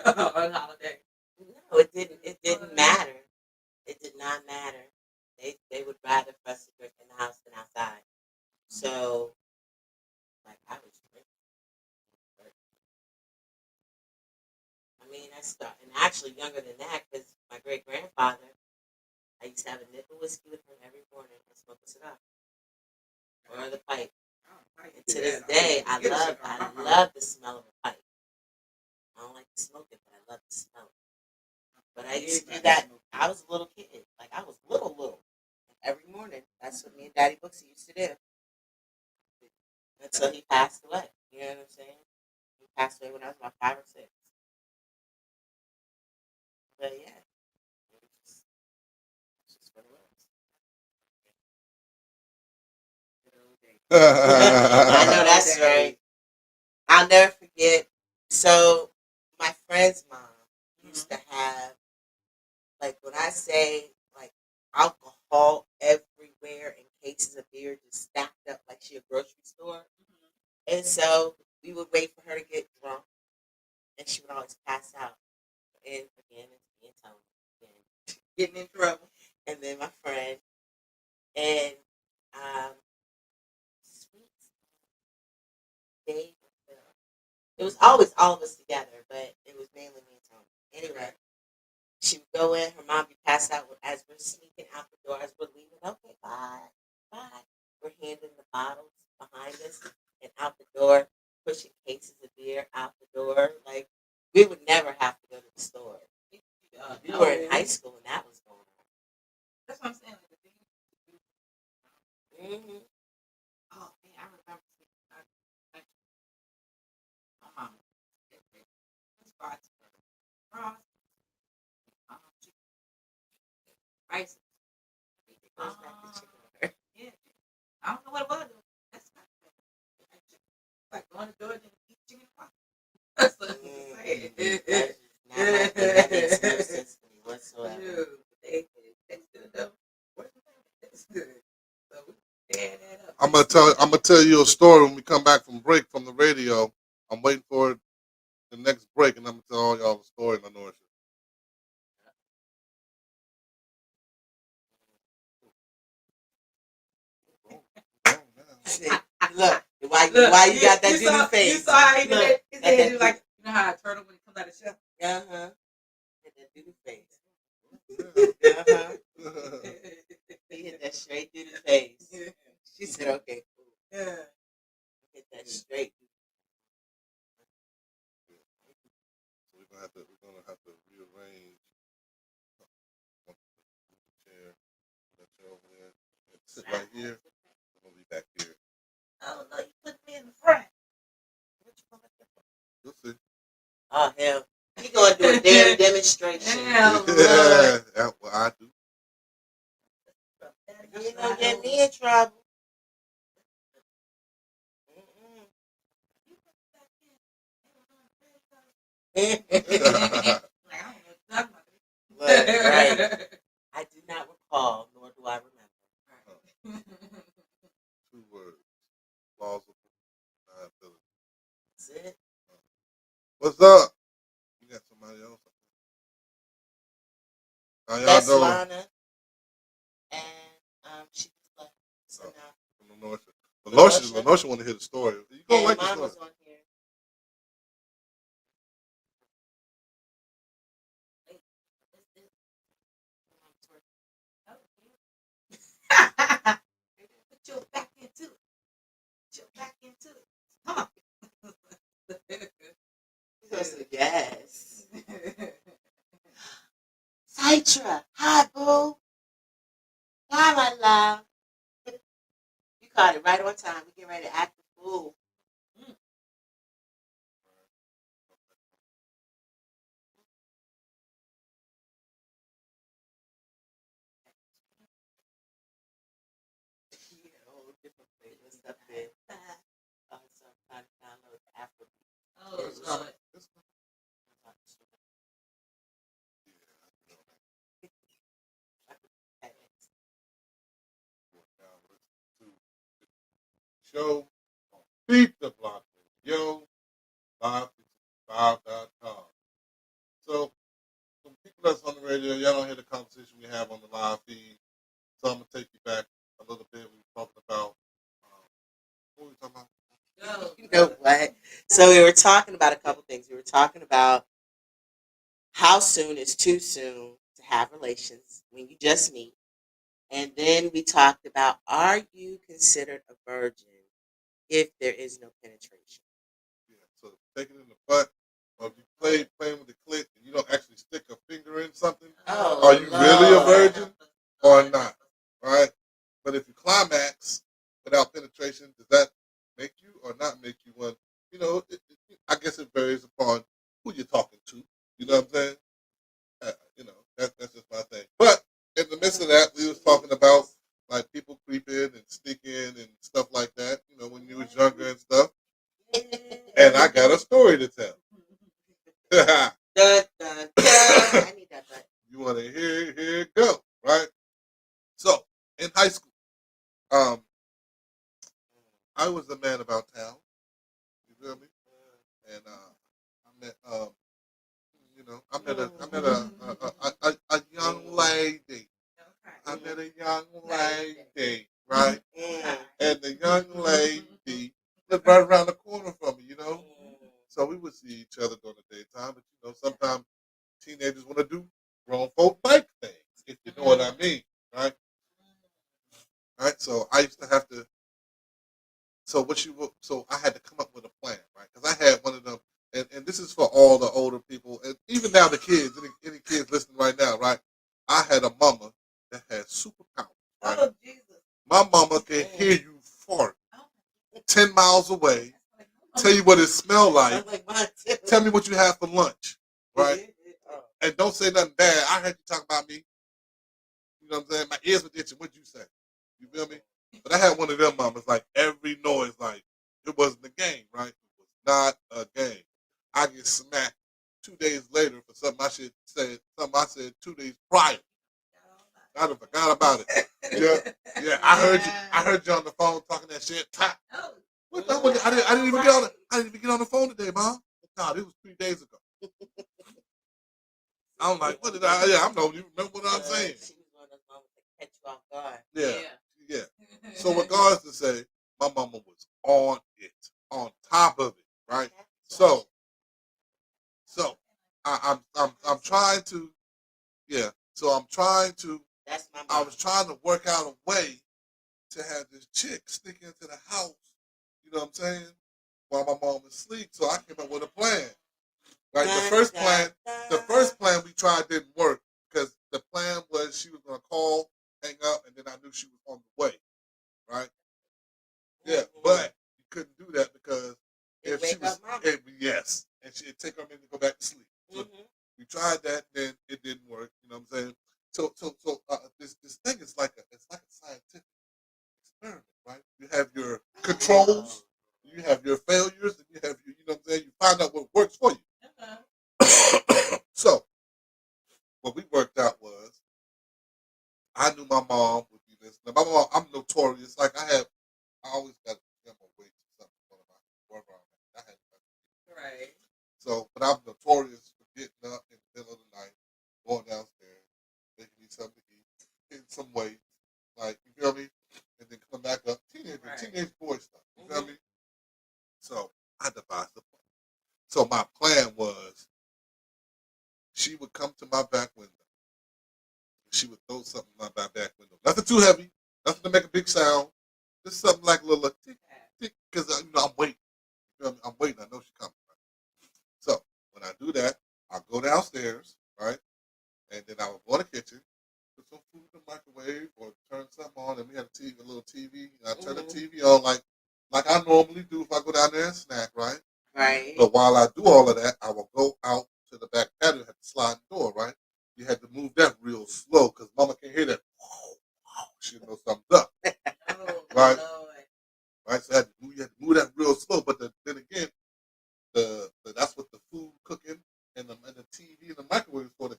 a holiday. No, it didn't. It didn't matter. It did not matter. They would rather for us to drink in the house than outside. So, like, I was drinking. I mean, I started, and actually younger than that, because my great grandfather, I used to have a nip of whiskey with him every morning and smoke a cigar or the pipe. And to this day, I love the smell of a pipe. I don't like to smoke it, but I love to smell it. But I used to do that. I was a little kid, like I was little. Every morning, that's what me and Daddy Booksy used to do until he passed away. You know what I'm saying? He passed away when I was about 5 or 6. But yeah, it's just what it was. I know that's right. I'll never forget. So my friend's mom used to have, like, when I say like alcohol everywhere and cases of beer just stacked up like she a grocery store. And so we would wait for her to get drunk, and she would always pass out. And again, it's being Tony again, getting in trouble. And then my friend and um, sweet Dave. It was always all of us together, but it was mainly me and Tony. Anyway, she would go in. Her mom would be passed out as we're sneaking out the door, as we're leaving. Okay, bye, bye. We're handing the bottles behind us and out the door, pushing cases of beer out the door. Like we would never have to go to the store. We were in high school when that was going on. That's what I'm saying. Mm-hmm. Oh, man, I remember my mom. Rice. It goes back to chicken. Yeah. I don't know what it was. That's not like going to Georgia and eat chicken and pop. That's what I'm saying. That is not my thing. That makes no sense to me whatsoever. Dude, they good though. It's good. So we tear that up. I'm gonna tell you a story when we come back from break from the radio. I'm waiting for the next break, and I'm gonna tell all y'all the story, Lenorsha. Look, why you got that doo-doo face? You saw how he did Look, it? His head is like, you know how a turtle when he comes out of the shell? uh-huh. Hit that doo-doo face. Uh-huh. He hit that straight doo-doo face. She said, okay, cool. Yeah. Hit that straight. So we're gonna have to rearrange the chair. That chair over there. And sit right here. I'm gonna be back here. Oh, no, you put me in the front. You'll see. Oh, hell. He gonna do a damn demonstration. Hell, Yeah, that's what I do. You ain't gonna get me in trouble. Look, right. I do not recall, nor do I remember. 2 words. Plausible liability. That's it. What's up? You got somebody else? How y'all That's doing? Lana. And she just left. So now. Lenorsha want to hear the story. You gonna like the Mom story? was on here. Put your back into it. Put your back into it. Come on. Yes. Citra. Hi, boo. Hi, my love. You caught it right on time. We get ready to act the fool. Whole different playlist up there. So I'm trying to download the Afrobeat. Oh, Lord. Show on Beat the Block Radio, live5.com. So, some people that's on the radio, y'all don't hear the conversation we have on the live feed. So, I'm going to take you back a little bit. We were talking about, what were we talking about? You know what? So we were talking about a couple things. We were talking about how soon is too soon to have relations when you just meet. And then we talked about, are you considered a virgin if there is no penetration? Yeah, so taking it in the butt, or if you playing with the clit and you don't actually stick a finger in something, are you really a virgin or not? Right? But if you climax without penetration, does that make you or not make you one? You know, I guess it varies upon who you're talking to. You know what I'm saying? You know, that's just my thing. But in the midst of that, we was talking about like people creeping and sneaking and stuff like that. You know, when you was younger and stuff. And I got a story to tell. Dun, dun, dun. I need that button. You want to hear it go, right? So in high school, I was the man about town. feel me? And I met a young lady. I met a young lady, right? And the young lady lived right around the corner from me, So we would see each other during the daytime, but sometimes teenagers want to do grown folk like things, if you know what I mean, right? Right. So I used to have to. So I had to come up with a plan, right? Because I had one of them, and this is for all the older people, and even now the kids, any kids listening right now, right? I had a mama that had superpowers, right? Oh, Jesus. My mama can hear you fart 10 miles away, tell you what it smelled like, tell me what you have for lunch, right? And don't say nothing bad. I heard you talk about me. You know what I'm saying? My ears were itching. What'd you say? You feel me? But I had one of them mamas, like every noise, like it wasn't a game, right? It was not a game. I get smacked 2 days later for something I said 2 days prior. I done forgot about it. Yeah. I heard you on the phone talking that shit. What? I didn't even get on the phone today, Mom. No, it was 3 days ago. I'm like, what did I? Yeah, I don't even remember what I'm saying. She was one of those moments that catch you off guard. Yeah. So regardless to say, my mama was on it, on top of it, right? So I'm trying to, yeah. So I'm trying to. That's my mom. I was trying to work out a way to have this chick sneak into the house. You know what I'm saying? While my mom was asleep, so I came up with a plan. Right, the first plan we tried didn't work because the plan was she was gonna call, hang up, and then I knew she was on the way. Right? Yeah, but you couldn't do that because if she was, yes, and she'd take her a minute to go back to sleep. So we tried that, then it didn't work. You know what I'm saying? So this thing is like a scientific experiment, right? You have your controls, you have your failures, and you have your, you know what I'm saying? You find out what works for you. So, what we worked out was, I knew my mom would be listening. My mom, I'm notorious. Like I always got to get my weight or something. Wherever I'm at. Right. So, but I'm notorious for getting up in the middle of the night, going downstairs, making me something to eat, getting some weight, like you feel me, and then coming back up, teenage boy stuff. You feel me? So I devised a plan. So my plan was, she would come to my back window. She would throw something in my back window. Nothing too heavy. Nothing to make a big sound. Just something like a little tick, tick, because I'm waiting. You know, I'm waiting. I know she's coming. Right? So when I do that, I'll go downstairs, right, and then I will go to the kitchen, put some food in the microwave, or turn something on. And we had a little TV. And I turn the TV on like I normally do if I go down there and snack, right? Right. But while I do all of that, I will go out to the back patio, have to slide the door, right? You had to move that real slow because Mama can't hear that. She knows something's up, right? Right. So you had to move that real slow. But then again, that's what the food cooking and the TV and the microwave is for to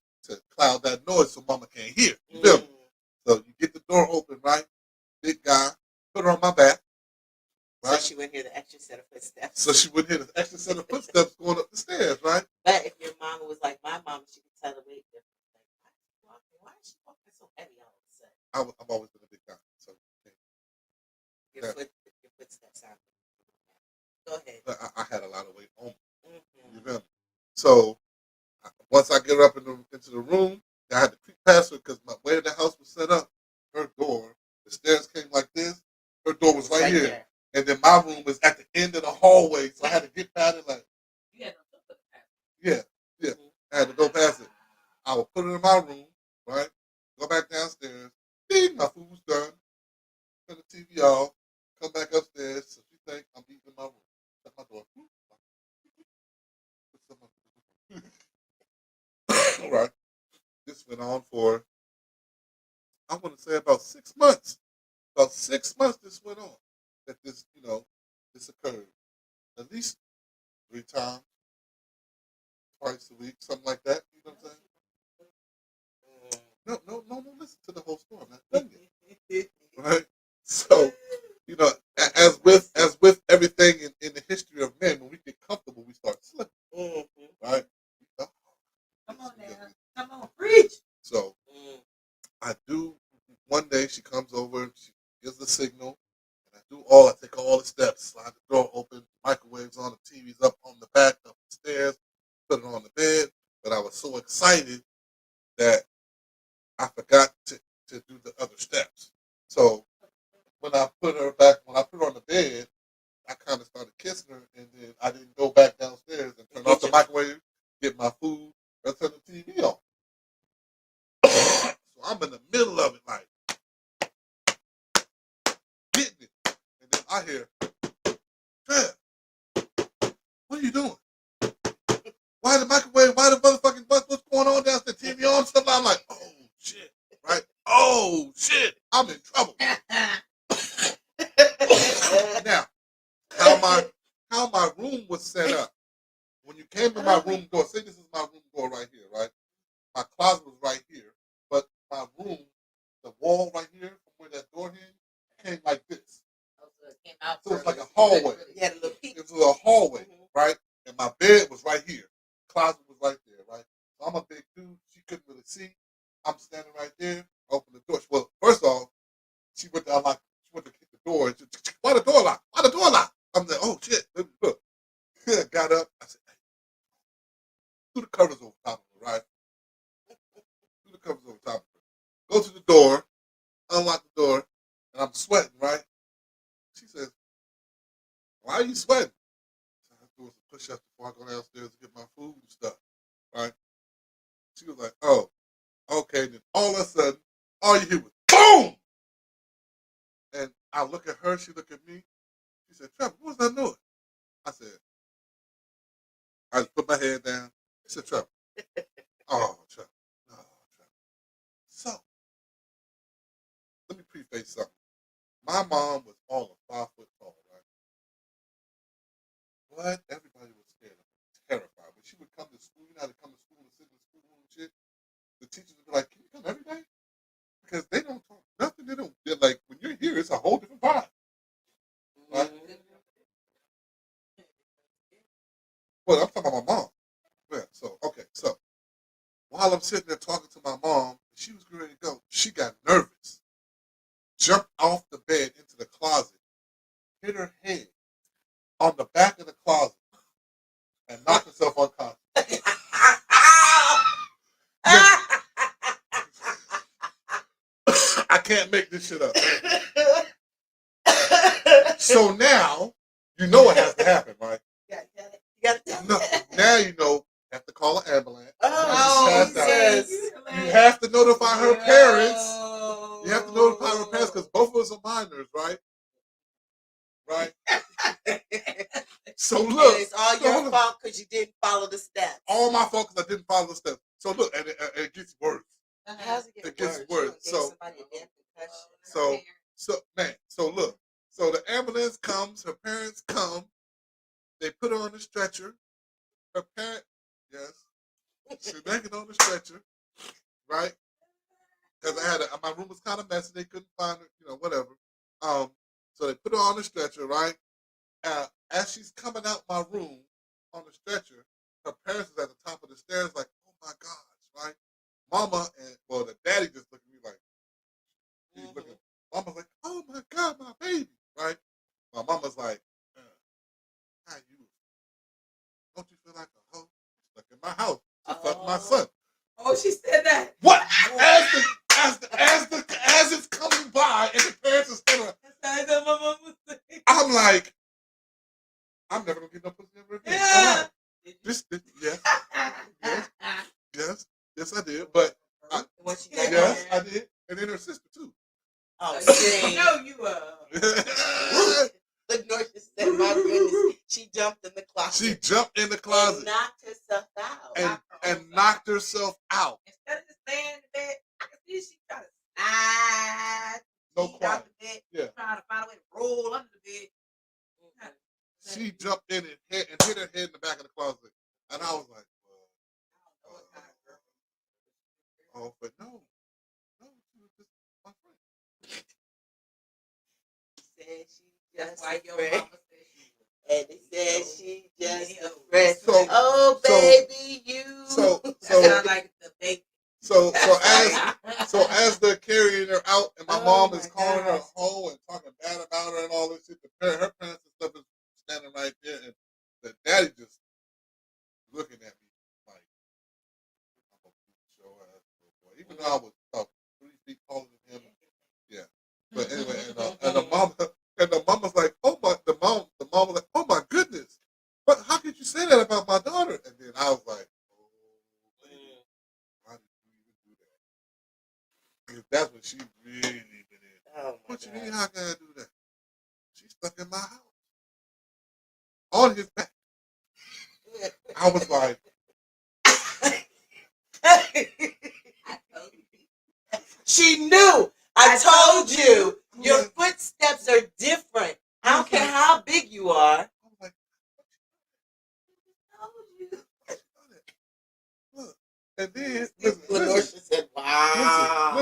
cloud that noise so Mama can't hear. You feel me? So you get the door open, right? Big guy, put her on my back. Right? So she wouldn't hear the extra set of footsteps. Going up the stairs, right? But if your mama was like my mama, she could tell the weight difference. Like, why is she walking so heavy all of a sudden? I've always been a big guy, so your footsteps out. Go ahead. I had a lot of weight on me. You feel me? So once I get her up into the room, I had to creep past her because my way the house was set up. Her door, the stairs came like this. Her door was right here. There. And then my room was at the end of the hallway, so I had to get past it like. Yeah. I had to go past it. I would put it in my room, right? Go back downstairs. Ding, my food's done. Turn the TV off. Come back upstairs. So she think I'm eating in my room. Shut my door. All right. This went on for, I want to say about 6 months. About 6 months this went on. That this occurred. At least 3 times. Twice a week, something like that. You know what I'm saying? No, listen to the whole story, man. Right? So, as with everything in the history of men, when we microwaves on, the TV's up on the back of the stairs, put it on the bed. But I was so excited that I forgot to do the other steps. So when I put her on the bed, I kind of started kissing her, and then I didn't go back downstairs and turn off the microwave, get my food, and turn the TV on. So I'm in the middle of it, like getting it, and then I hear, Trev, what are you doing? Why the microwave? Why the motherfucking what's going on downstairs? TV on stuff. I'm like, oh shit, right? Oh shit, I'm in trouble. Now, how my room was set up. When you came to my room door, say this is my room door right here, right? My closet was right here, but my room, the wall right here, from where that door hinged, came like this. So it's like a hallway. Yeah, a little peek. It was a hallway, right? And my bed was right here. Closet was right there, right? So I'm a big dude. She couldn't really see. I'm standing right there. Open the door. Well, first off, she went to unlock. She went to kick the door. Why the door locked? Why the door locked? I'm like, oh shit. Look. Got up. I said, hey, do the covers over top of her, right? Do the covers over top of her. Go to the door. Unlock the door. And I'm sweating, right? She says, why are you sweating? I was doing some push-ups before I go downstairs to get my food and stuff, right? She was like, oh, okay. Then all of a sudden, all you hear was boom! And I look at her, she look at me. She said, Trevor, what was that noise? I said, I just put my head down. She said, Trevor. Oh, Trevor. No, Trevor. So, let me preface something. My mom was all of 5 foot tall, right? What? Everybody was scared of her, terrified. When she would come to school, you know how to come to school and sit in the schoolroom and shit? The teachers would be like, can you come every day? Because they don't talk nothing. They're like, when you're here, it's a whole different vibe. Right? Well, I'm talking about my mom. Yeah, so, okay, so while I'm sitting there talking to my mom, she was ready to go. She got nervous, jumped off the bed into the closet, hit her head on the back of the closet, and knocked herself unconscious. I can't make this shit up. So now, you know what has to happen, right? You got to No, now you know you have to call an ambulance. Oh, yes. You have to notify her parents. You have to notify her parents because both of us are minors, right? Right? So look. And it's all your fault because you didn't follow the steps. All my fault because I didn't follow the steps. So look, and it gets worse. How's it It gets worse? worse. So look. So the ambulance comes, her parents come, they put her on the stretcher. Her parent, yes, she's naked on the stretcher, right? Because my room was kind of messy. They couldn't find her, whatever. So they put her on the stretcher, right? As she's coming out my room on the stretcher, her parents is at the top of the stairs, like, oh my gosh, right? Mama the daddy just looked at me like, he's looking. Mama's like, oh my God, my baby, right? My mama's like, how you? Don't you feel like a hoe? Stuck in my house to fuck my son. Oh, she said that. What? As it's coming by and the parents are standing there, I'm like, I'm never gonna get no pussy ever again. Yeah. Yes, I did. But yes, I did, and then her sister too. Oh, shit. No, you Look, North just said, my goodness, she jumped in the closet. She jumped in the closet. And knocked herself out. And knocked herself out. Instead of just staying in the bed, I can see she trying to slide. No quiet. The bed, yeah. Trying to find a way to roll under the bed. She jumped in and hit her head in the back of the closet. And I was like, oh, but no, she was just my friend. Said she just why your friend. mama said she and it said she just a friend. So, baby, you. So sound like the baby. So as they're carrying her out, and my mom is calling her a hoe and talking bad about her and all this shit, her parents and stuff is standing right there, and that daddy just looking at me like, I'm gonna show ass little boy. Even though I was about 3 feet taller than him. Yeah. But anyway, and the mama's like, the mom was like, oh my goodness, but how could you say that about my daughter? And then I was like, oh, lady, why did you even do that? Because that's when she really been in. Oh my What you God. mean? How can I do that? She's stuck in my house on his back. I was like, She knew. I told you. Your Yeah. footsteps are different. I don't care how big you are. I was like, look. And then, Lenore said, wow.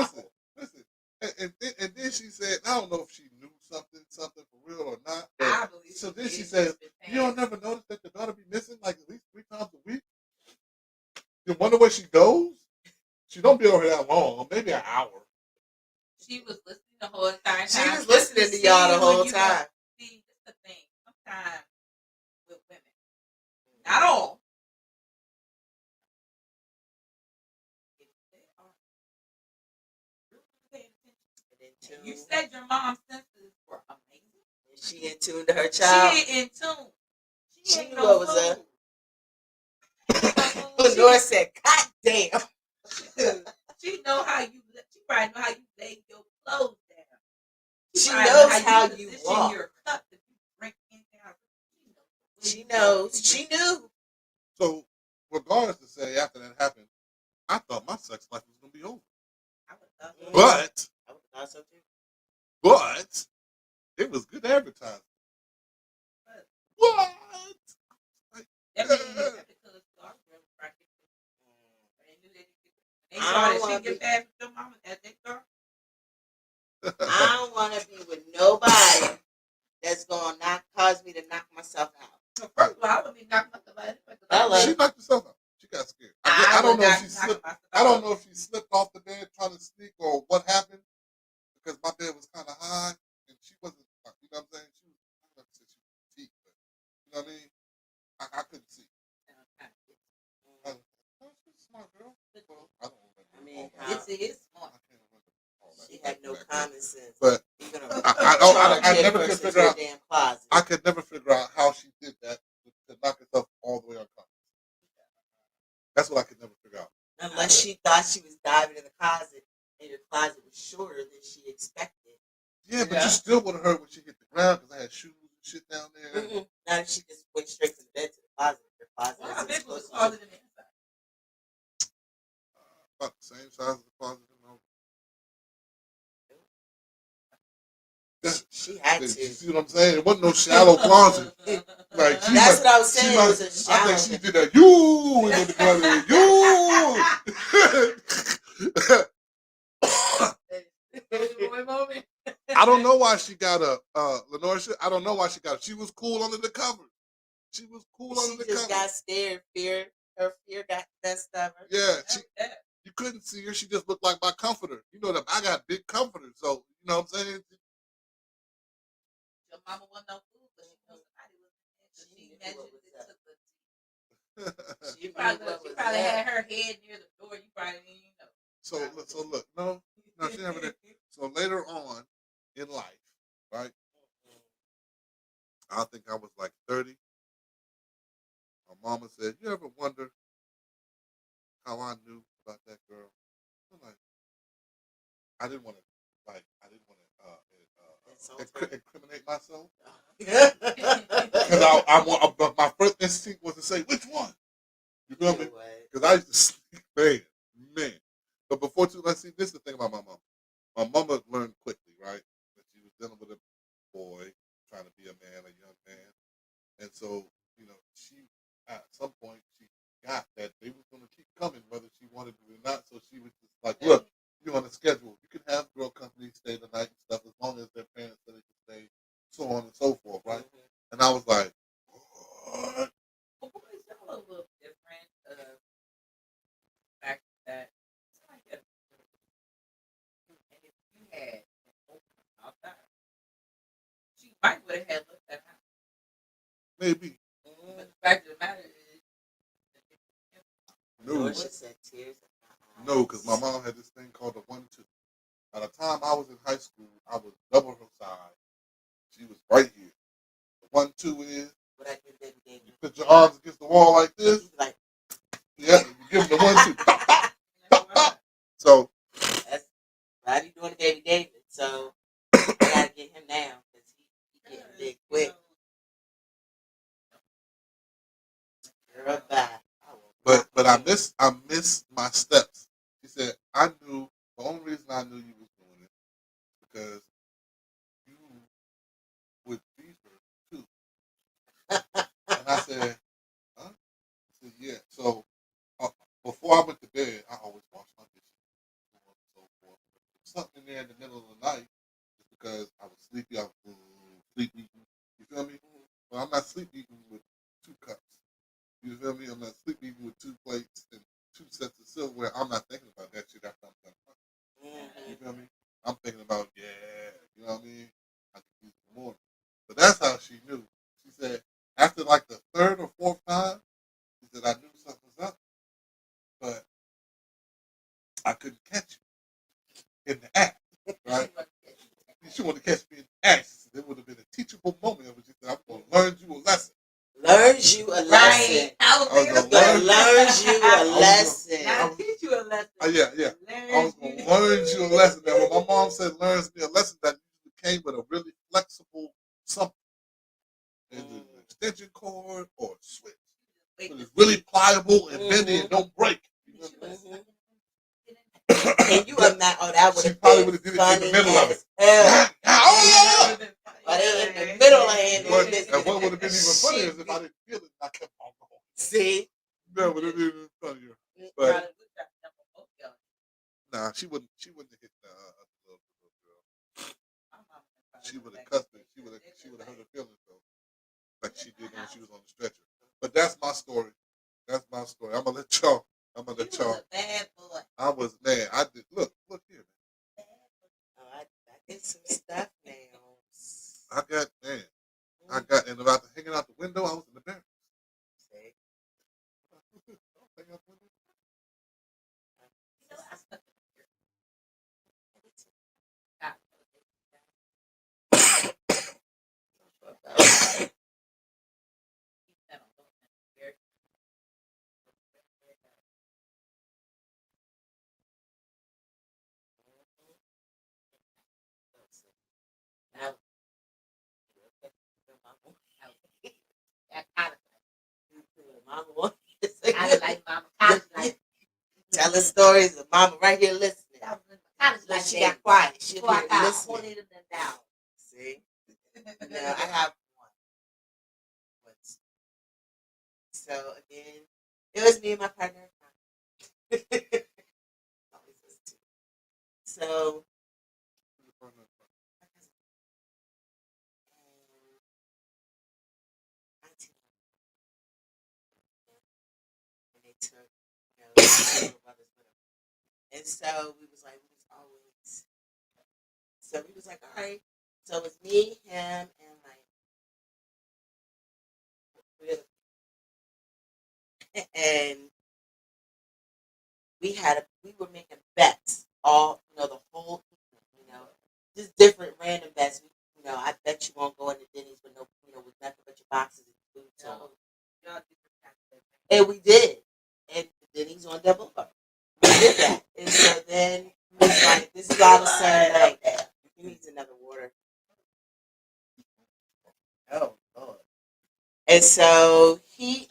listen. And then she said, I don't know if she knew something for real or not. I believe So then she it's said, just been you don't never notice that your daughter be missing like at least 3 times a week? You wonder where she goes? She don't be over here that long, maybe an hour. She was listening the whole entire time. She was listening to y'all the whole time. See, that's the thing. Sometimes with women, not all. If they are really paying attention. You said your mom's senses were amazing. She in tune to her child. She in tune. She ain't knew no what was fool. up. Lenore said, God damn. She know how you. She probably know how you lay your clothes down. She probably knows know how you position walk. your cup if you drink in down. She knows. She knew. So, regardless to say, after that happened, I thought my sex life was going to be over. I would thought so. But, I would thought so too. but, it was good advertising. What? That means that because our girl bracket, they knew they saw that she get bad with your mama that they thought. I don't want to be with nobody that's going to cause me to knock myself out. So first of all, I would be knocking myself out. Hello. She knocked herself out. She got scared. I don't know if she slipped. I don't know if she slipped off the bed trying to sneak or what happened because my bed was kind of high and she wasn't. You know what I'm saying? She was. I don't know if she was petite, but you know what I mean. I couldn't see. She's a smart girl. Well, I don't remember. I mean, it's smart. I can't remember. She had no common sense. But I never could figure out. I could never figure out how she did that to knock herself all the way unconscious. That's what I could never figure out. Unless she thought she was diving in the closet and your closet was shorter than she expected. Yeah, but you still would have heard when she hit the ground because I had shoes and shit down there. Mm-mm. Now she just went straight from the bed to the closet. Her closet Well, how isn't big was supposed the to closet in the inside? About the same size as the closet in the She had to. You see what I'm saying? It wasn't no shallow closet. Like That's what I was saying. It was a shallow. I think she did that. You in the closet. I don't know why she got a Lenore. I don't know why she got it. She was cool under the covers. She was cool under the covers. She just got scared. Her fear got best of her. Yeah, you couldn't see her. She just looked like my comforter. You know that I got big comforters, so you know what I'm saying. Your mama wasn't no fool, but she knew somebody was in there. She measured it to the T. She probably had her head near the door. You probably didn't even know. So look, no, she never did. So later on in life, right? I think I was like 30. My mama said, "You ever wonder how I knew about that girl?" I'm like, I didn't want to incriminate myself because I want. My first instinct was to say, "Which one?" You feel me? Because I used to sleep, man. But before too, let's see. This is the thing about my mom. My mama learned quickly, right? That she was dealing with a boy trying to be a man, a young man, and so you know, she at some point she got that they was going to keep coming whether she wanted to or not. So she was just like, "Look, you're on the schedule. You can have girl company, stay the night and stuff as long as their parents said they could stay, so on and so forth, right?" And I was like, "What?" Well, boys, y'all a little different. Fact that it's like that. And if you had an open outside, she might would have had looked at her. Maybe. But fact of the matter is, No, Dorsha said tears in my eyes. no, because my mom had this thing called the 1-2. By the time I was in high school, I was double her size. She was right here. The 1-2 is What I do, baby, baby. you put your arms against the wall like this. He's like, Yeah, you give him the 1-2. Pop, pop, pop, pop. So that's why you doing the baby David. So I gotta get him now because he getting big quick. Girl, bye. but I miss my steps. She said I knew the only reason I knew you was doing it because you would feed her too. And I said, huh? I said, yeah. So before I went to bed, I always wash my dishes and so forth. Something in there in the middle of the night, just because I was sleepy, I was sleep eating. You feel me? Well, I'm not sleep eating with 2 cups. You feel me? I'm not sleep eating with 2 plates and 2 sets of silverware. I'm not thinking about that shit after I'm done. You feel me? I'm thinking about, you know what I mean? I can use it in the morning. But that's how she knew. She said, after like the 3rd or 4th time, she said, I knew something was up, but I couldn't catch you in the act, right? She wanted to catch me in the act. She said, it would have been a teachable moment. She said, I'm going to learn you a lesson. Learns you a lesson. right. I was Gonna thinking learn you a lesson. I'll teach you a lesson. Yeah. I was going to learn you a lesson. Now, when my mom said learns me a lesson, that usually came with a really flexible something. Is it an extension cord or a switch? But it's really pliable and bendy and don't break. Can you imagine? Oh, that would She have probably been would have did it in the middle of it. Hell. But they in the middle of it. And what would have been even funnier is if I didn't feel it and I kept on going. See? That would have been even funnier. But nah, she wouldn't have hit the little girl. She would have cussed her. She would have hurt her feelings though, like she did when she was on the stretcher. But that's my story. That's my story. I'm gonna let y'all. He was a bad boy. I was man. I did look here. Oh, I did some stuff now. I got and about hanging out the window. I was in the barracks. See? Hanging out the window. Mama, Mama. telling stories of mama right here listening. Like She got quiet. She'll Before I be got listening. holding them down. See? Now I have one. So again, it was me and my partner. So and they took, brothers with them. And so we was always. So we was like, all right. So it was me, him, and like 3 other people. And we were making bets all, the whole evening, just different random bets. I bet you won't go into Denny's with no, with nothing but your boxes and boots on. And we did. And Denny's on Double R. We did that. And so then he was like, this is all the same night. He needs another water. Oh, Lord. And so he,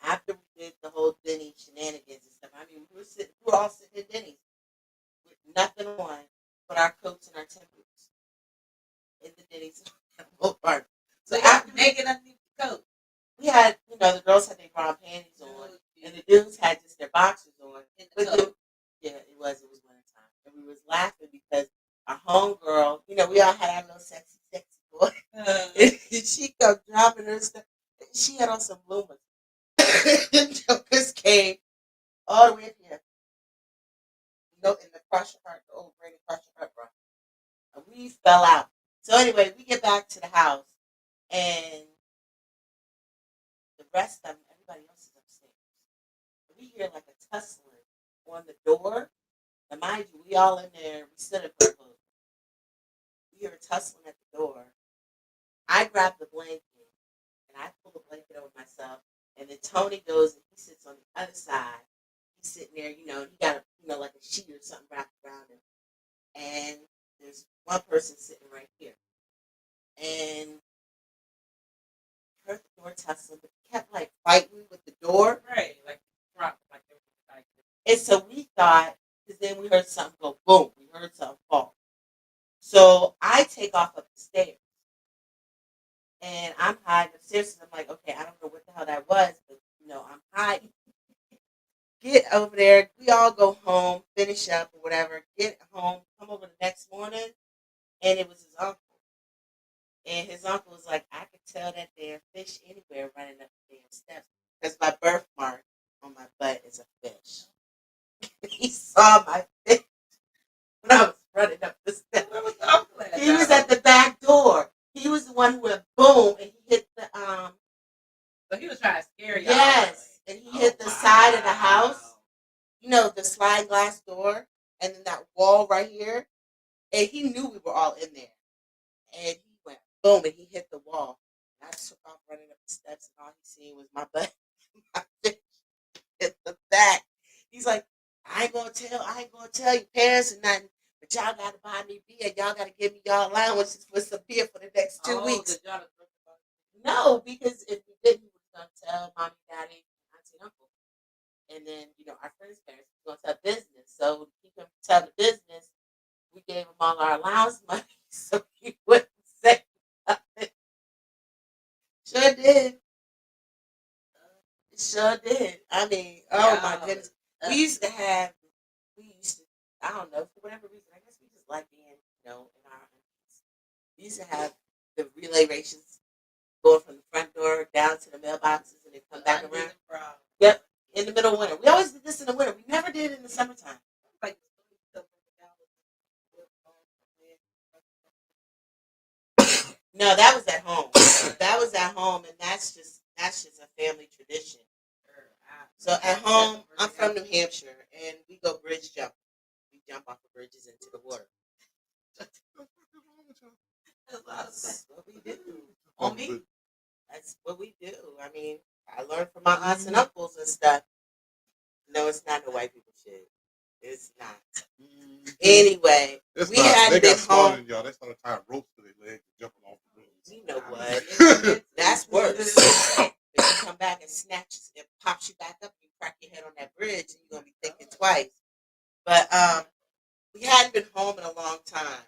after we did the whole Denny shenanigans and stuff, I mean, we were all sitting at Denny's with nothing on but our coats and our Tim boots in the Denny's part. So after naked underneath the coat, we had, the girls had their brown panties on, and the dudes had just their boxers on. Yeah, it was winter time, and we was laughing because our homegirl, we all had our little sexy boy, and she come dropping her stuff. She had on some bloomers. The jokers came all the way up here, in the crusher part, the old Brady crusher part, bro. And we fell out. So anyway, we get back to the house, and rest of them, everybody else is upstairs. We hear like a tussling on the door. And mind you, we all in there. We stood at the closed. We hear a tussling at the door. I grab the blanket and I pull the blanket over myself. And then Tony goes and he sits on the other side. He's sitting there, and he got like a sheet or something wrapped around him. And there's one person sitting right here. And heard the door tussling, but he kept like fighting with the door. Right, like drop, like And so we thought, because then we heard something go boom. We heard something fall. So I take off up the stairs. And I'm hiding upstairs. And I'm like, okay, I don't know what the hell that was, but I'm hiding. Get over there. We all go home, finish up or whatever. Get home, come over the next morning, and it was his uncle. And his uncle was like, I could tell that there are fish anywhere running up the damn steps. Because my birthmark on my butt is a fish. He saw my fish when I was running up the steps. Where was the uncle at? He was at the back door. He was the one who went boom and he hit the So he was trying to scare y'all. yes, and he hit the side of the house. The sliding glass door, and then that wall right here. And he knew we were all in there. And he went boom and he hit the wall. And I took off running up the steps and all he seen was my butt. My fish hit the back. He's like, I ain't gonna tell you parents or nothing, but y'all gotta buy me beer. Y'all gotta give me y'all allowances for some beer for the next 2 weeks. No, because if we didn't, we were gonna tell mommy, daddy, auntie, and uncle. And then, our friends' parents were gonna tell business. So to keep him to tell the business, we gave him all our allowance money so he wouldn't say nothing. Sure did. Sure did. I mean, oh my goodness. We used to, I don't know, for whatever reason, I guess we just like being, in our undies. We used to have the relay races going from the front door down to the mailboxes and then come back around. Yep, in the middle of winter. We always did this in the winter. We never did it in the summertime. No, that was at home. That was at home, and that's just a family tradition. So at home, I'm from New Hampshire, and we go bridge jumping. We jump off the bridges into the water. That's what we do. On me. That's what we do. I mean, I learned from my aunts and uncles and stuff. No, it's not the white people shit. It's not. Anyway, we hadn't been home. Y'all. They started tying ropes to their legs and jumping off the bridge. You know what? That's worse. If you come back and snatches and pops you back up, you crack your head on that bridge, and you're gonna be thinking twice. But we hadn't been home in a long time,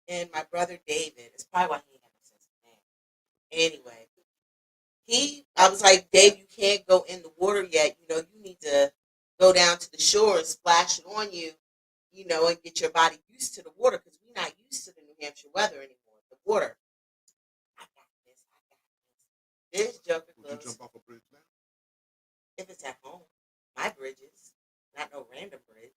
and my brother David, it's probably why he ain't got no sense of name. Anyway, I was like, Dave, you can't go in the water yet. You need to go down to the shore and splash it on you, and get your body used to the water because we're not used to the New Hampshire weather anymore. The water. I got this. This joker goes. Would you jump off a bridge now? If it's at home. My bridges. Not no random bridge.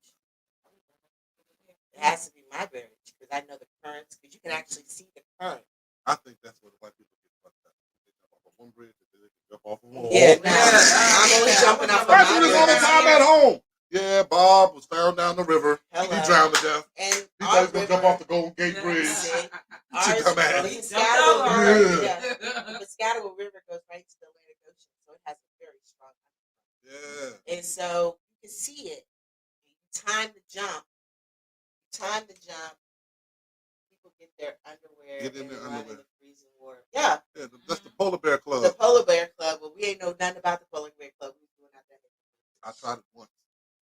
It has to be my bridge because I know the currents, because you can actually see the current. I think that's what the white people get fucked up. They jump off of one bridge and then they can jump off of one. Yeah, I'm only jumping off of my bridge. I do this all the time at home. Yeah, Bob was found down the river. Hello. He drowned to death. And he thought he was going to jump off the Golden Gate Bridge. Ours, the Piscataway River goes right to the Atlantic Ocean, so it has a very strong undercurrent. Yeah. And so you can see it. Time to jump. People get their underwear. Get in their underwear. In the freezing water. Yeah. That's the Polar Bear Club. The Polar Bear Club. Well, we ain't know nothing about the Polar Bear Club. We was doing out there. I tried it once.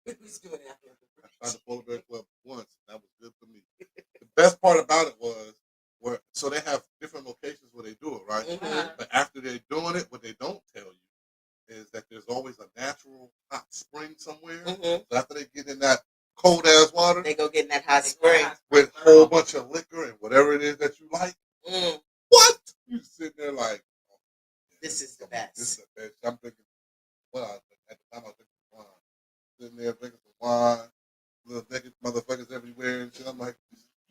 We was doing it out there. I tried the Polar Bear Club once. That was good for me. The best part about it was so they have different locations where they do it, right? Mm-hmm. But after they're doing it, what they don't tell you is that there's always a natural hot spring somewhere. Mm-hmm. So after they get in that cold ass water, they go get in that hot spring with a whole bunch of liquor and whatever it is that you like. What? You sitting there like, oh, this is the best. This is the best. I'm thinking, at the time I was drinking wine. Sitting there drinking some wine, little naked motherfuckers everywhere and shit. I'm like,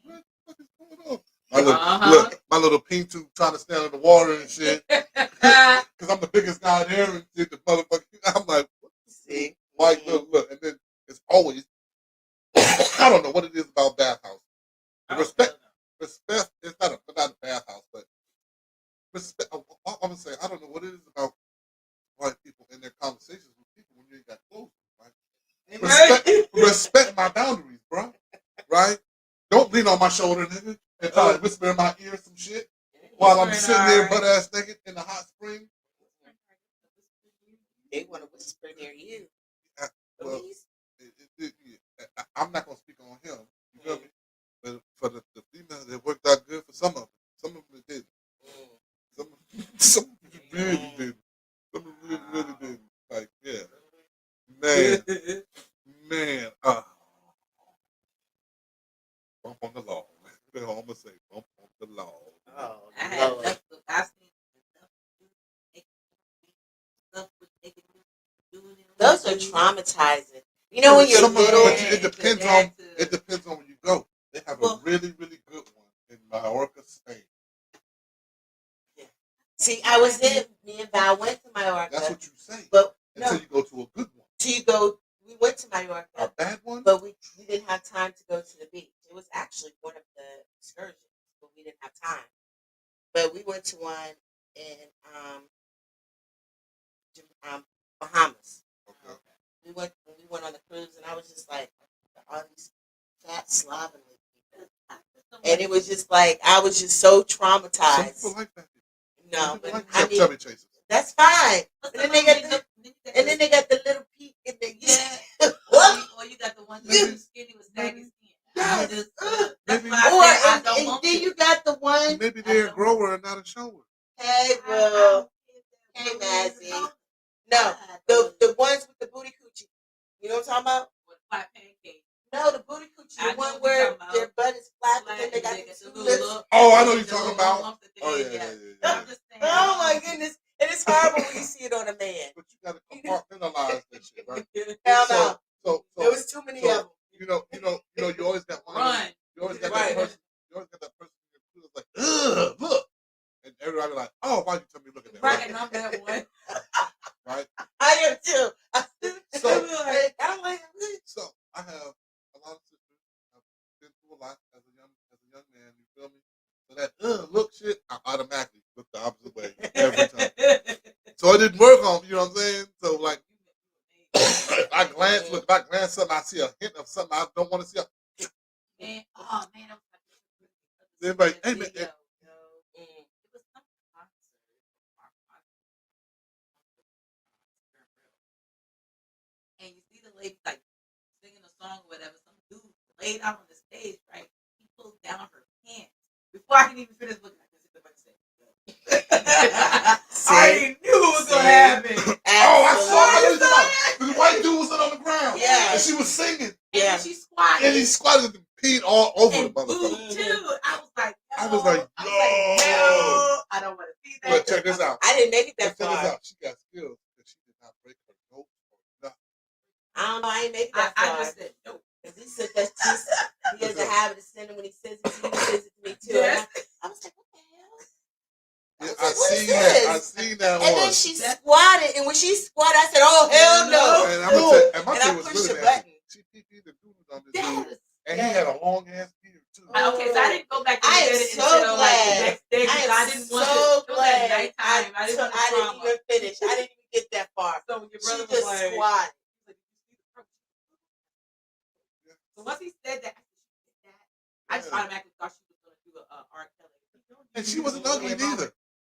what the fuck is going on? my little peen tube trying to stand in the water and shit. Because I'm the biggest guy there and shit. The motherfucker. I'm like, what? See, White look, and then it's always. I don't know what it is about bathhouse. Respect. It's not a bathhouse, but respect. I'm gonna say I don't know what it is about white people in their conversations with people when you ain't got clothes. Right? Respect my boundaries, bro. Right? Don't lean on my shoulder, nigga, and try to whisper in my ear some shit while I'm sitting there butt ass naked in the hot spring. They want to whisper near you. Well, I'm not gonna speak on him. You feel me? But for the females, it worked out good for some of them. Some of them it didn't. Some of them really didn't. Some of them really didn't. Like, yeah. Man. Bump on the law. That's all I'm gonna say. Bump on the law. Oh, I had enough. I seen enough. Those are traumatizing. You know when you're little. But it depends on where you go. They have a really, really good one in Mallorca, Spain. Yeah. See, me and Val went to Mallorca. That's what you say. But until you go to a good one. We went to Mallorca. A bad one? But we didn't have time to go to the beach. It was actually one of the excursions, but we didn't have time. But we went to one in Bahamas. Okay. We went on the cruise, and I was just like, all these fat slovenly people, and it was just like I was just so traumatized. Some people like that. No, but like I mean, chubby chasers. That's fine. And then they got the little peak in the or you got the ones that are skinny with saggy skin. Yes. That's why And then you got the one. Maybe they're a grower and not a shower. Hey, bro. Hey, Mazzy. No, the ones with the booty coochie. You know what I'm talking about? With flat pancake. No, the booty coochie. The one where their butt is flat and then they got the two lips. Oh, I know what you're talking about. Oh, yeah. I'm just saying. Oh, my goodness. And it's horrible when you see it on a man. But you got to compartmentalize that shit, right? Hell no. So there was too many of them. You always got one. Run. You always got that person. You always got that person who's like, ugh, look. And everybody like, oh, why'd you tell me to look at that? Right, and I'm that one. Right? I am too. So I don't like it. So I have a lot of sisters. I've been through a lot as a young man. You feel me? So that look shit, I automatically look the opposite way every time. So it didn't work on. You know what I'm saying? So like, if I glance something, I see a hint of something I don't want to see. Man, Everybody, hey man. And you see the lady like singing a song or whatever, some dude laid out on the stage, right? He pulls down her pants. Before I can even finish looking at this, I already knew it was gonna happen. Oh, I saw it. The white dude was on the ground. Yeah. And she was singing. Yeah. And she squatted. And he squatted and peed all over and the motherfucker. Too. I was like, no. I was like, no, I don't want to see that. But check this out. I didn't make it that far. Check this out. She got skills, but she did not break her nose or nothing. I don't know. I ain't make it that far. I just said no. Because he said that he has a habit of sending when he says it to you, he says it to me too. Yes. I was like, what the hell? Yeah, I seen that and then she squatted, and when she squatted, I said, "Oh hell no!" And I'm gonna tell, my and I pushed the button. She peed the dude on this dude, and he had a long ass beard too. Okay, so I didn't go back. I am so glad. I didn't want to. Glad. I didn't even finish. I didn't even get that far. So your brother she just was like, squatted. So once he said that, I just automatically thought she was going to do a R. Kelly. And she wasn't ugly neither.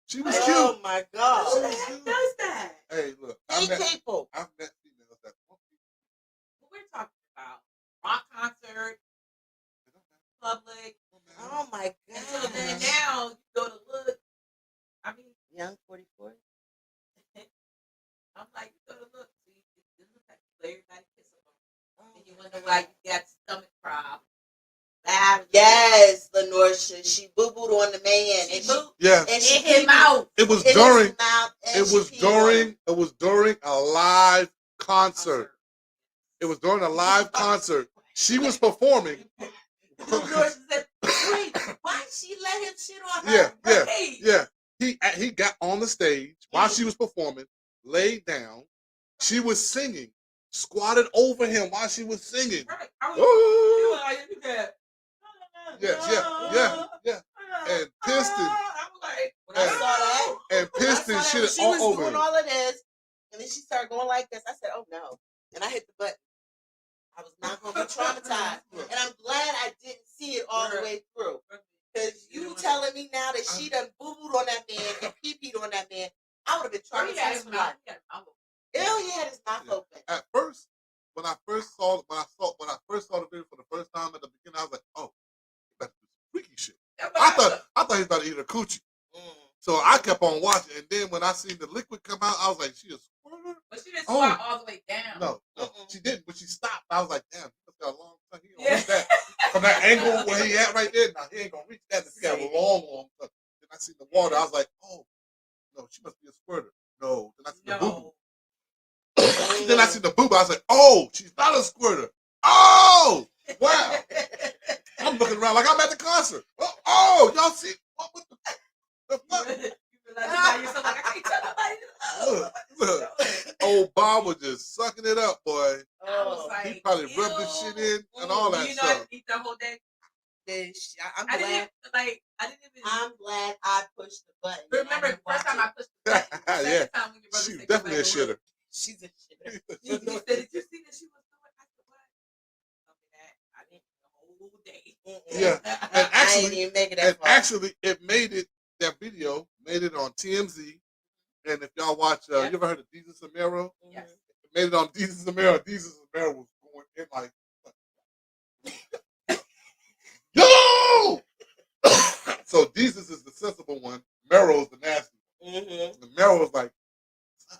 She was cute. Oh my God! Who the heck does that? Hey, look. I've met females that what we're talking about: rock concert, public. Oh my God! So then now you go to look. I mean, young 44. I'm like, you go to look. See, this is like everybody kiss them. And you wonder why you got stomach problems. Yes, Lenorcia. She boo-booed on the man. And she hit him out. It was during. It was during a live concert. It was during a live concert. She was performing. Lenorcia said, Wait, why she let him shit on her? Yeah. He got on the stage while she was performing, laid down. She was singing, squatted over him while she was singing. Right. Yeah. And Piston. When I saw that, And Piston shit she all was over doing him. all of this, and then she started going like this. I said, "Oh no!" And I hit the button. I was not going to be traumatized, and I'm glad I didn't see it all the way through. Because you telling me now that she done boo-booed on that man and pee-peed on that man, I would have been traumatized for life. Ew, he had his mouth open. At first, when I first saw the video for the first time at the beginning, I was like, "Oh, that's freaky shit." I thought he was about to eat a coochie. So I kept on watching, and then when I seen the liquid come out, I was like, "She a squirter?" But she didn't squat all the way down. No, she didn't. But she stopped. I was like, "Damn, he must got a long tongue. He gonna reach that from that angle where he at right there. Now he ain't gonna reach that. He got a long tongue." Then I seen the water. I was like, "Oh, no, she must be a squirter." No. Then I seen the boo. Then I seen the boo. I was like, "Oh, she's not a squirter." Oh, wow. I'm looking around like I'm at the concert. Oh, y'all see what the fuck? Old Bob was just sucking it up, boy. He probably rubbed this shit in and all that stuff. I didn't eat the whole day. I'm glad I pushed the button. Remember, the first time I pushed the button, second time when your brother she's said, definitely a shitter. She's a shitter. He said, "Did you see that she was doing?" I said, "What?" I didn't the whole day. Yeah, and I didn't even make it that far. Actually, it made it. That video made it on TMZ. And if y'all watch, you ever heard of Jesus Amaro? Yes. It made it on Jesus Amaro. Jesus Amaro was going in like, yo! So Jesus is the sensible one. Mero is the nasty one. Mm-hmm. And Mero was like, son.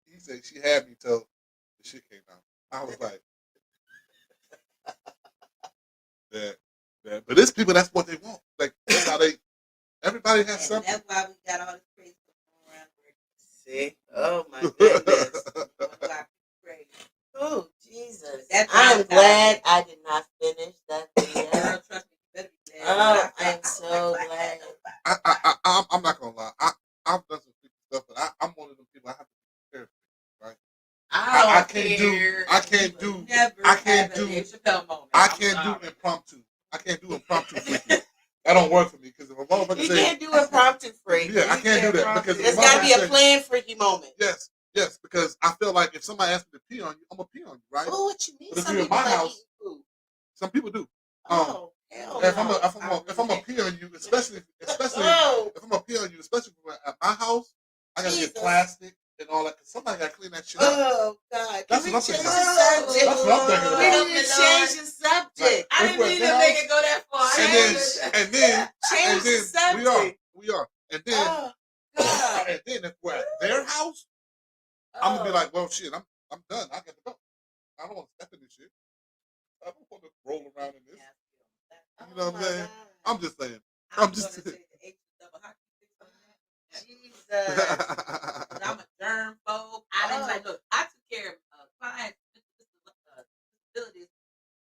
He said she had me till the shit came out. I was like, but it's people, that's what they want. Like, that's how everybody has something. That's why we got all this crazy stuff around here. See? Oh my goodness. Oh, Jesus. I'm glad I did not finish that video. Girl, trust me, you better be glad. Oh, I'm so glad. I'm not gonna lie. I've done some freaky stuff, but I'm one of them people. I have to be careful, right? I can't do impromptu. I can't do impromptu freaky. That don't work for me because if a motherfucker you can't do impromptu freaky. Yeah, I can't do that because there's got to be a planned freaky moment. Yes, because I feel like if somebody asks me to pee on you, I'm gonna pee on you, right? Oh, what you mean? But if you're in my house, some people do. If I'm gonna pee on you, especially if I'm gonna pee on you, especially at my house, I gotta get plastic and all that. Cause somebody gotta clean that shit up. Oh God! That's what I'm thinking about. Subject? That's what I'm thinking about. We need to change the subject. I didn't mean to make it go that far. And then change the subject. We are. And then if we're at their house, I'm gonna be like, well, shit, I'm done. I got to go. I don't want to step in this shit. I don't want to roll around in this. You know what I'm saying? I'm just saying. I'm just saying. Jesus. I'm a germ phobe. I didn't like. Look, I took care of clients with disabilities,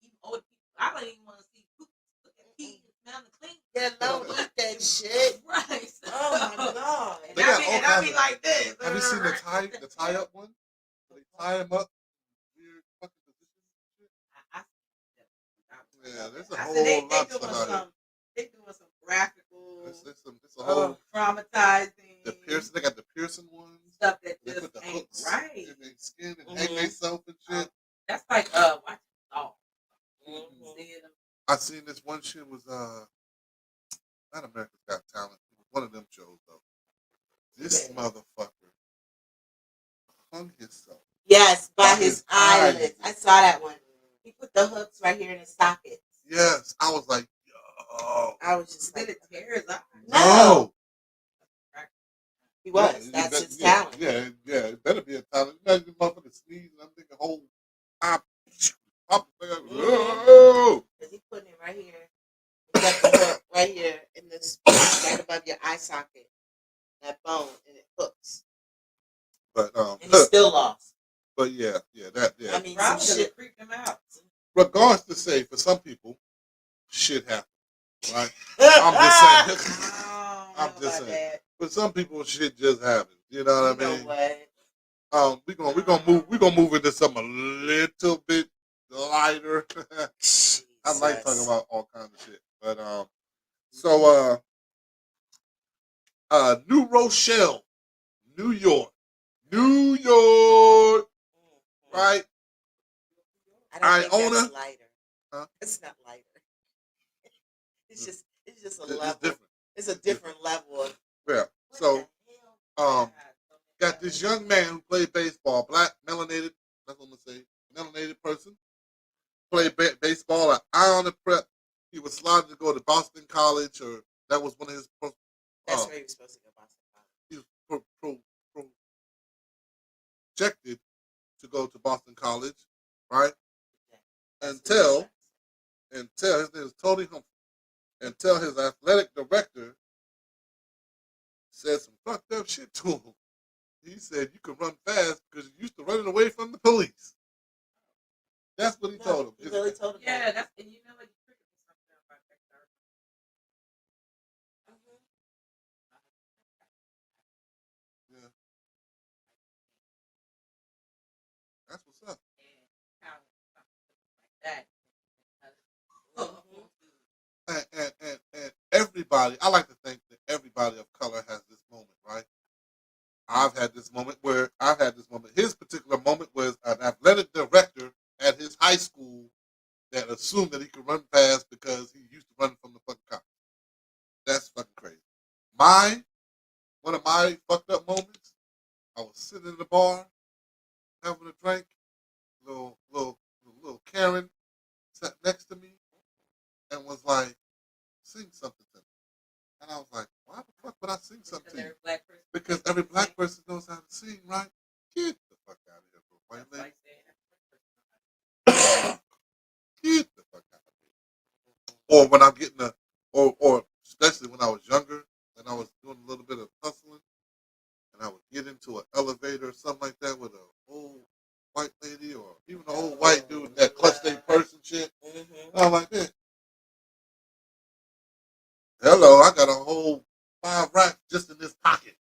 even older people. I don't even want to see poop. Look at pee, smell the clean. Yeah, don't eat that shit. Right. Oh my God. And I be like this. Have you seen the tie up one? They tie him up. Weird fucking position. Yeah, there's a whole lot of stuff out They doing some graphical. It's a whole traumatizing. The Pearson, they got the Pearson ones. Stuff that they just put the ain't hooks right. in their skin and hang themselves and shit. That's like watching Saw. I seen this one shit was not America's Got Talent. It was one of them shows though. This motherfucker hung himself. Yes, by his eyelids. I saw that one. He put the hooks right here in his sockets. Yes, I was like, yo. I was just did it tear his eye? No. He was. That's his talent. Yeah, it better be a talent. Imagine the motherfucker sneeze and I'm thinking whole pop. Because he putting it right here. He got the hook right here in this right above your eye socket. That bone and it hooks. But and he still lost. But yeah. I mean, some shit creeped him out. Regardless to say, for some people, shit happens, right? I'm just saying. I I'm don't know just about saying. that. But some people, shit just happens. You know what You I know mean? what? We gonna move into something a little bit lighter. I like talking Jesus. about all kinds of shit, but so New Rochelle, New York, New York, right? I don't think Iona, that's lighter. huh? It's not lighter. It's just a It's level. different. It's a different level of Yeah. what So the hell? got this young man who played baseball, black, melanated. That's what I'm gonna say, melanated person. Played baseball at Iona Prep. He was slotted to go to Boston College, or that was one of his. That's where he was supposed to go. Boston College. He was projected to go to Boston College, right? That's Until his name is Tony Humphrey. Until his athletic director said some fucked up shit to him. He said you can run fast because you used to running away from the police. That's what he told him. He really told him. Yeah, that's and you know what you triggered me something about that. Yeah, that's what's up. And how something like that. And everybody, I like to think that everybody of color has this moment, right? I've had this moment. His particular moment was an athletic director at his high school that assumed that he could run fast because he used to run from the fucking cops. That's fucking crazy. One of my fucked up moments, I was sitting in the bar having a drink. Little Karen sat next to me and was like, sing something to me. And I was like, why the fuck would I sing something to you? Because every black person knows how to sing, right? Get the fuck out of here, bro. White lady. Get the fuck out of here. Or when I'm getting or especially when I was younger and I was doing a little bit of hustling and I would get into an elevator or something like that with an old white lady or even an old white dude that clutched their purse and shit. And I'm like, man, hello, I got a whole 5 racks just in this pocket.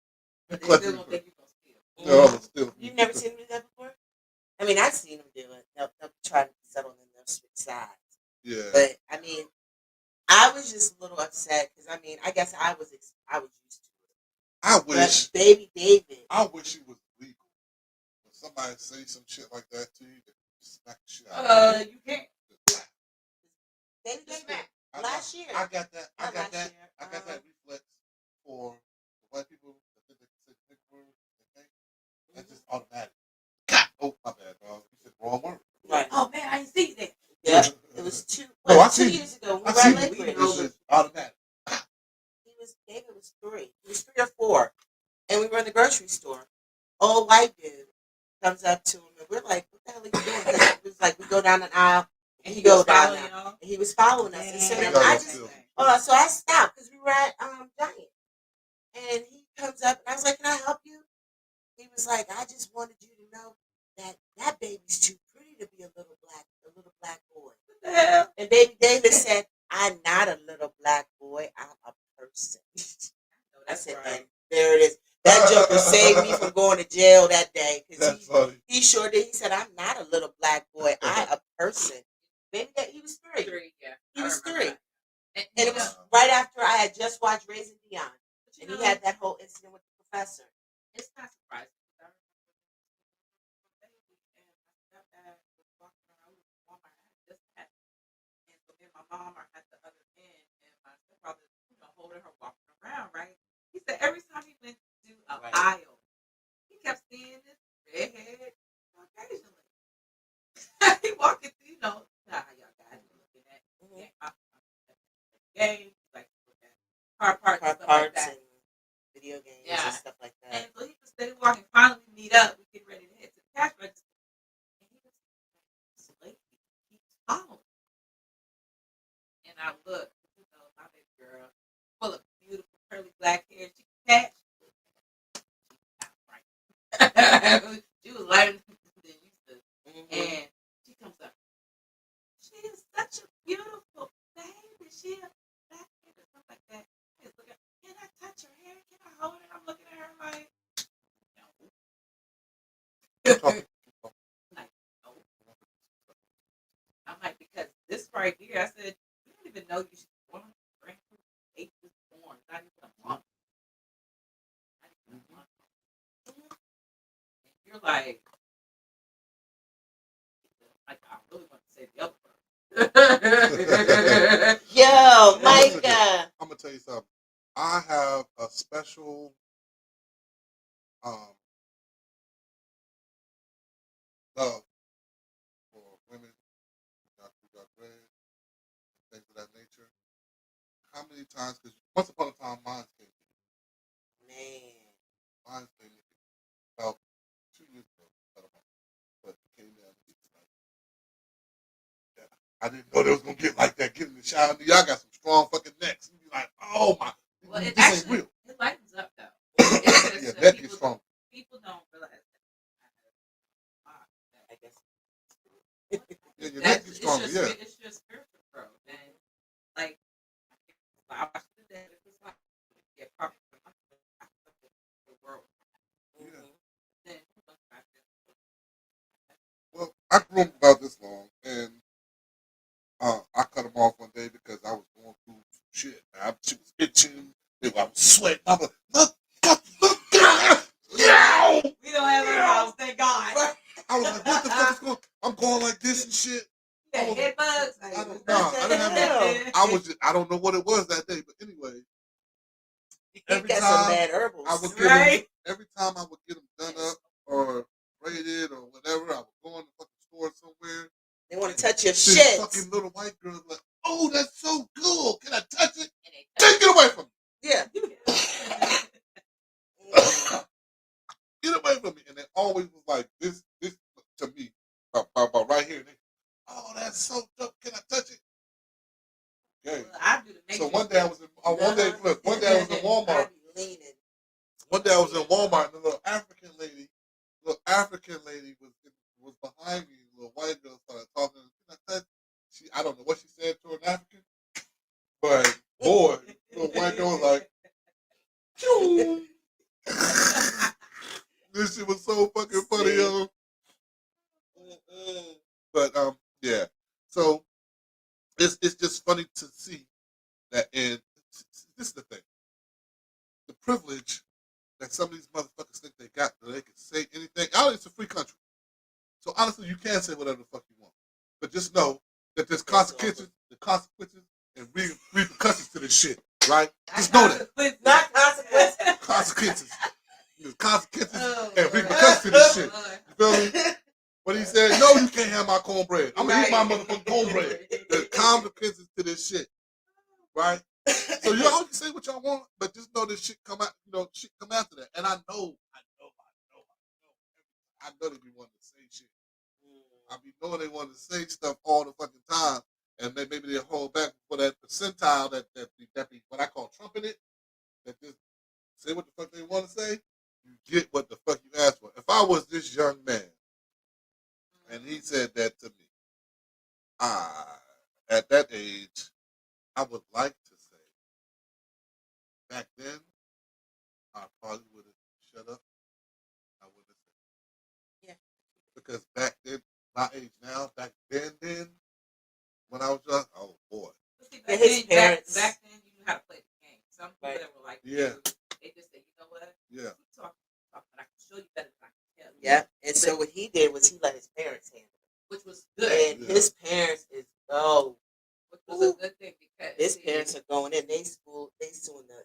But they still don't think you're gonna steal. No, I'm still. You've never seen him do that before? I mean, I've seen him do it. They'll try to settle in their switch sides. Yeah. But I mean, I was just a little upset because I mean, I guess I was used to it. I wish. But baby David. I wish it was legal. When somebody say some shit like that to you, they smack the shit out of you. You can't. Baby David. Last year. I got that. I got Not that reflex for the white people that think they can say the big word. That's just automatic. Oh, my bad, dog. You said the wrong word. Right. Oh man, I didn't see that. Yeah. It was 2 years ago. We I were at see Lake it. Ridge. This is automatic. David was 3. He was 3 or 4. And we were in the grocery store. Old white dude comes up to him and we're like, what the hell are you doing? Because it was like we go down an aisle and he goes down there. And he was following us. And so then so I stopped because we were at Giant. And he comes up and I was like, can I help you? He was like, I just wanted you to know that baby's too pretty to be a little black boy. What the hell? And baby David said, I'm not a little black boy, I'm a person. I said, right. And there it is. That joker saved me from going to jail that day. Because he sure did. He said, I'm not a little black boy, I'm a person. Baby, he was 3. Yeah. He was 3. And it was right after I had just watched Raising Dion. And he had that whole incident with the professor. It's not surprising. My mom are at the other end, and my stepbrother, holding her, walking around, right? He said every time he went to an aisle, he kept seeing this redhead occasionally. He walking through, how y'all guys are looking at games, like car parts and stuff like that. And video games and stuff like that. And so he was steady walking. Finally, we meet up. We get ready to head to the cash register. And he was like, he keeps following. And I look, my baby girl, full of beautiful curly black hair. She catch. Keep talking. Like, no. I'm like, because this right here, I said, you don't even know you should be born. Brand new baby was born, not even a month. Not even a month. And you're like, I really want to say the other word. Yo, I'm Micah. gonna tell you something. I have a special love for women who got bread, things of that nature. How many times? Because once upon a time, mine came to me. Man. Mine came to me about 2 years ago. But it came down to tonight. Yeah. I didn't know they was gonna get like that. Get in the shower. Y'all got some strong fucking necks. You be like, oh my, Well, it this actually ain't real. it lightens up though. It's just, Yeah, that gets strong. People don't realize that. I guess Yeah, your neck gets stronger. Yeah. It's just spiritual growth, and like I watched it today. It was like get probably the world. Yeah. Then Well, I grew up about this long, and I cut them off one day because I was going through some shit. She was itching. I was sweating. I'm like, look, yeah. we don't have a house, thank God. I was like, what the fuck is going on? I'm going like this and shit. Yeah, head bugs. I didn't have that. I don't know what it was that day, but anyway. Every got some bad herbals. I would get them, every time I would get them done up or braided or whatever, I would go in the fucking store somewhere. They want to touch your shit. Fucking little white girls like, oh, that's so cool. Can I touch it? Take it away from me. Yeah. Get away from me. And it always was like this to me, about right here. Oh, that's so dope. Can I touch it? Okay. So one day I was in one day I was in Walmart. One day I was in Walmart and the little African lady was behind me. The little white girl started talking. I don't know what she said to an African, but boy, the little white girl was like, this shit was so fucking funny, yo. But yeah. So it's just funny to see that, and this is the thing, the privilege that some of these motherfuckers think they got, that they can say anything. It's a free country, so honestly, you can say whatever the fuck you want, but just know that there's consequences, and repercussions to this shit, right? Just know that. Not consequences. Consequences. There's consequences and repercussions to this shit. You feel me? What he said, no, you can't have my cornbread. I'm gonna eat my motherfucking cornbread. There's consequences to this shit, right? So y'all can say what y'all want, but just know this shit come out. Shit come after that. And I know they be wanting to say shit. I be knowing they want to say stuff all the fucking time, and maybe they hold back for that percentile that be what I call trumping it. That just say what the fuck they want to say. You get what the fuck you asked for. If I was this young man, and he said that to me, at that age, I would like to say, back then, I probably would have shut up. I wouldn't have said. Yeah. Because back then, my age now, back then, when I was young, oh boy. See, back then, you knew how to play the game. Some people that were like, they just say, you know what? Yeah. Keep talking, but I can show you better than I can tell you. Yeah. And so what he did was he let his parents handle it. Which was good. And his parents which was a good thing because his parents are going in. They suing the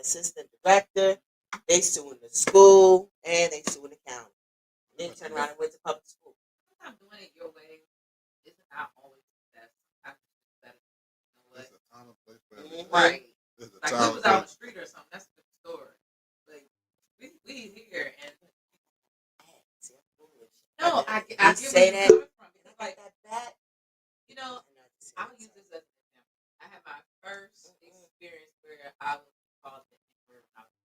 assistant director, they suing the school, and they suing the county. And then turn around and went to public school. Sometimes doing it your way isn't not always the best. Sometimes it's better. You know what? There's a time and place for everything. Right. Like we was out on the street or something. That's a good story. Like we here and no, I get say where that. you're coming from. Because like I'll use this as an example. I had my first experience where I was called the N-word when I was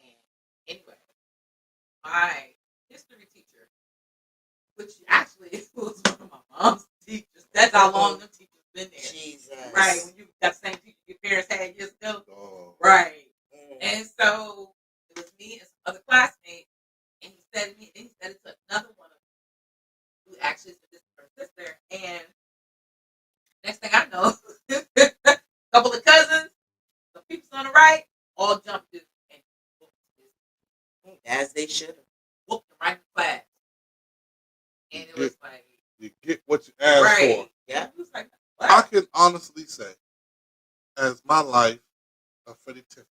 and anyway, my history teacher, which actually was one of my mom's teachers. That's how long them teachers been there. Jesus. Right, when you got the same teacher your parents had years ago. Oh. Right. Mm. And so it was me and some other classmates, and he said to me, and he said it to another one of them who actually is her sister. And next thing I know, a couple of cousins, some people on the right, all jumped in and As they should have. whooped them right in class. And it was like, you get what you ask right. for. Yeah. It was like, I what? can honestly say, as my life of Freddie Tiffany,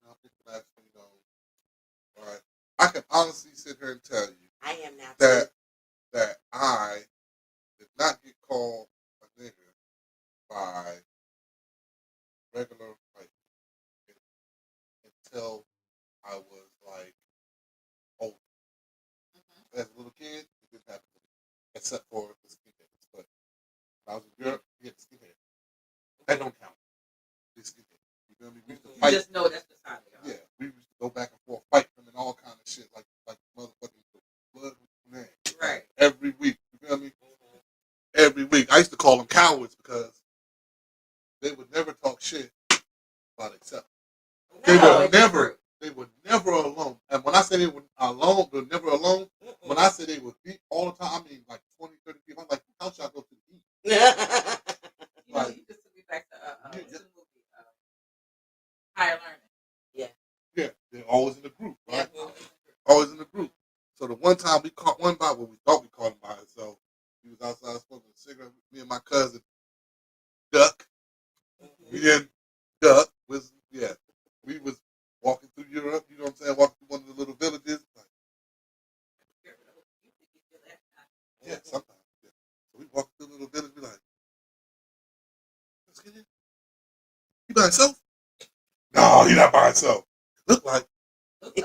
I think the last thing all right, I can honestly sit here and tell you I am now that I did not get called a nigger by regular white people until I was like older. Mm-hmm. As a little kid, it didn't happen to me, except for the skinheads. But when I was in Europe, we had the skinheads. That don't count. The skinheads. You feel me? We used to You fight. just know that's just how they are. Yeah, we used to go back and forth, fight them and all kind of shit, like motherfucking blood man. Right. Every week. You feel me? Every week. I used to call them cowards because they would never talk shit about themselves. They were never alone. And when I say they were alone, they were never alone. When I say they would beat all the time, I mean like 20, 30 people. I'm like, how should I go to the eat? You know, Like, you just took me back to what's yeah. the movie? Higher Learning. Yeah, they're always in the group, right? Yeah. Always in the group. So the one time we caught one by what we thought we caught him by himself. He was outside smoking a cigarette with me and my cousin Duck. Me and Duck was we was walking through Europe, you know what I'm saying, walking through one of the little villages. Like, yeah, sometimes. Yeah. So we walk through the little village, be like, let's get in. He by himself? No, he not by himself. Look like he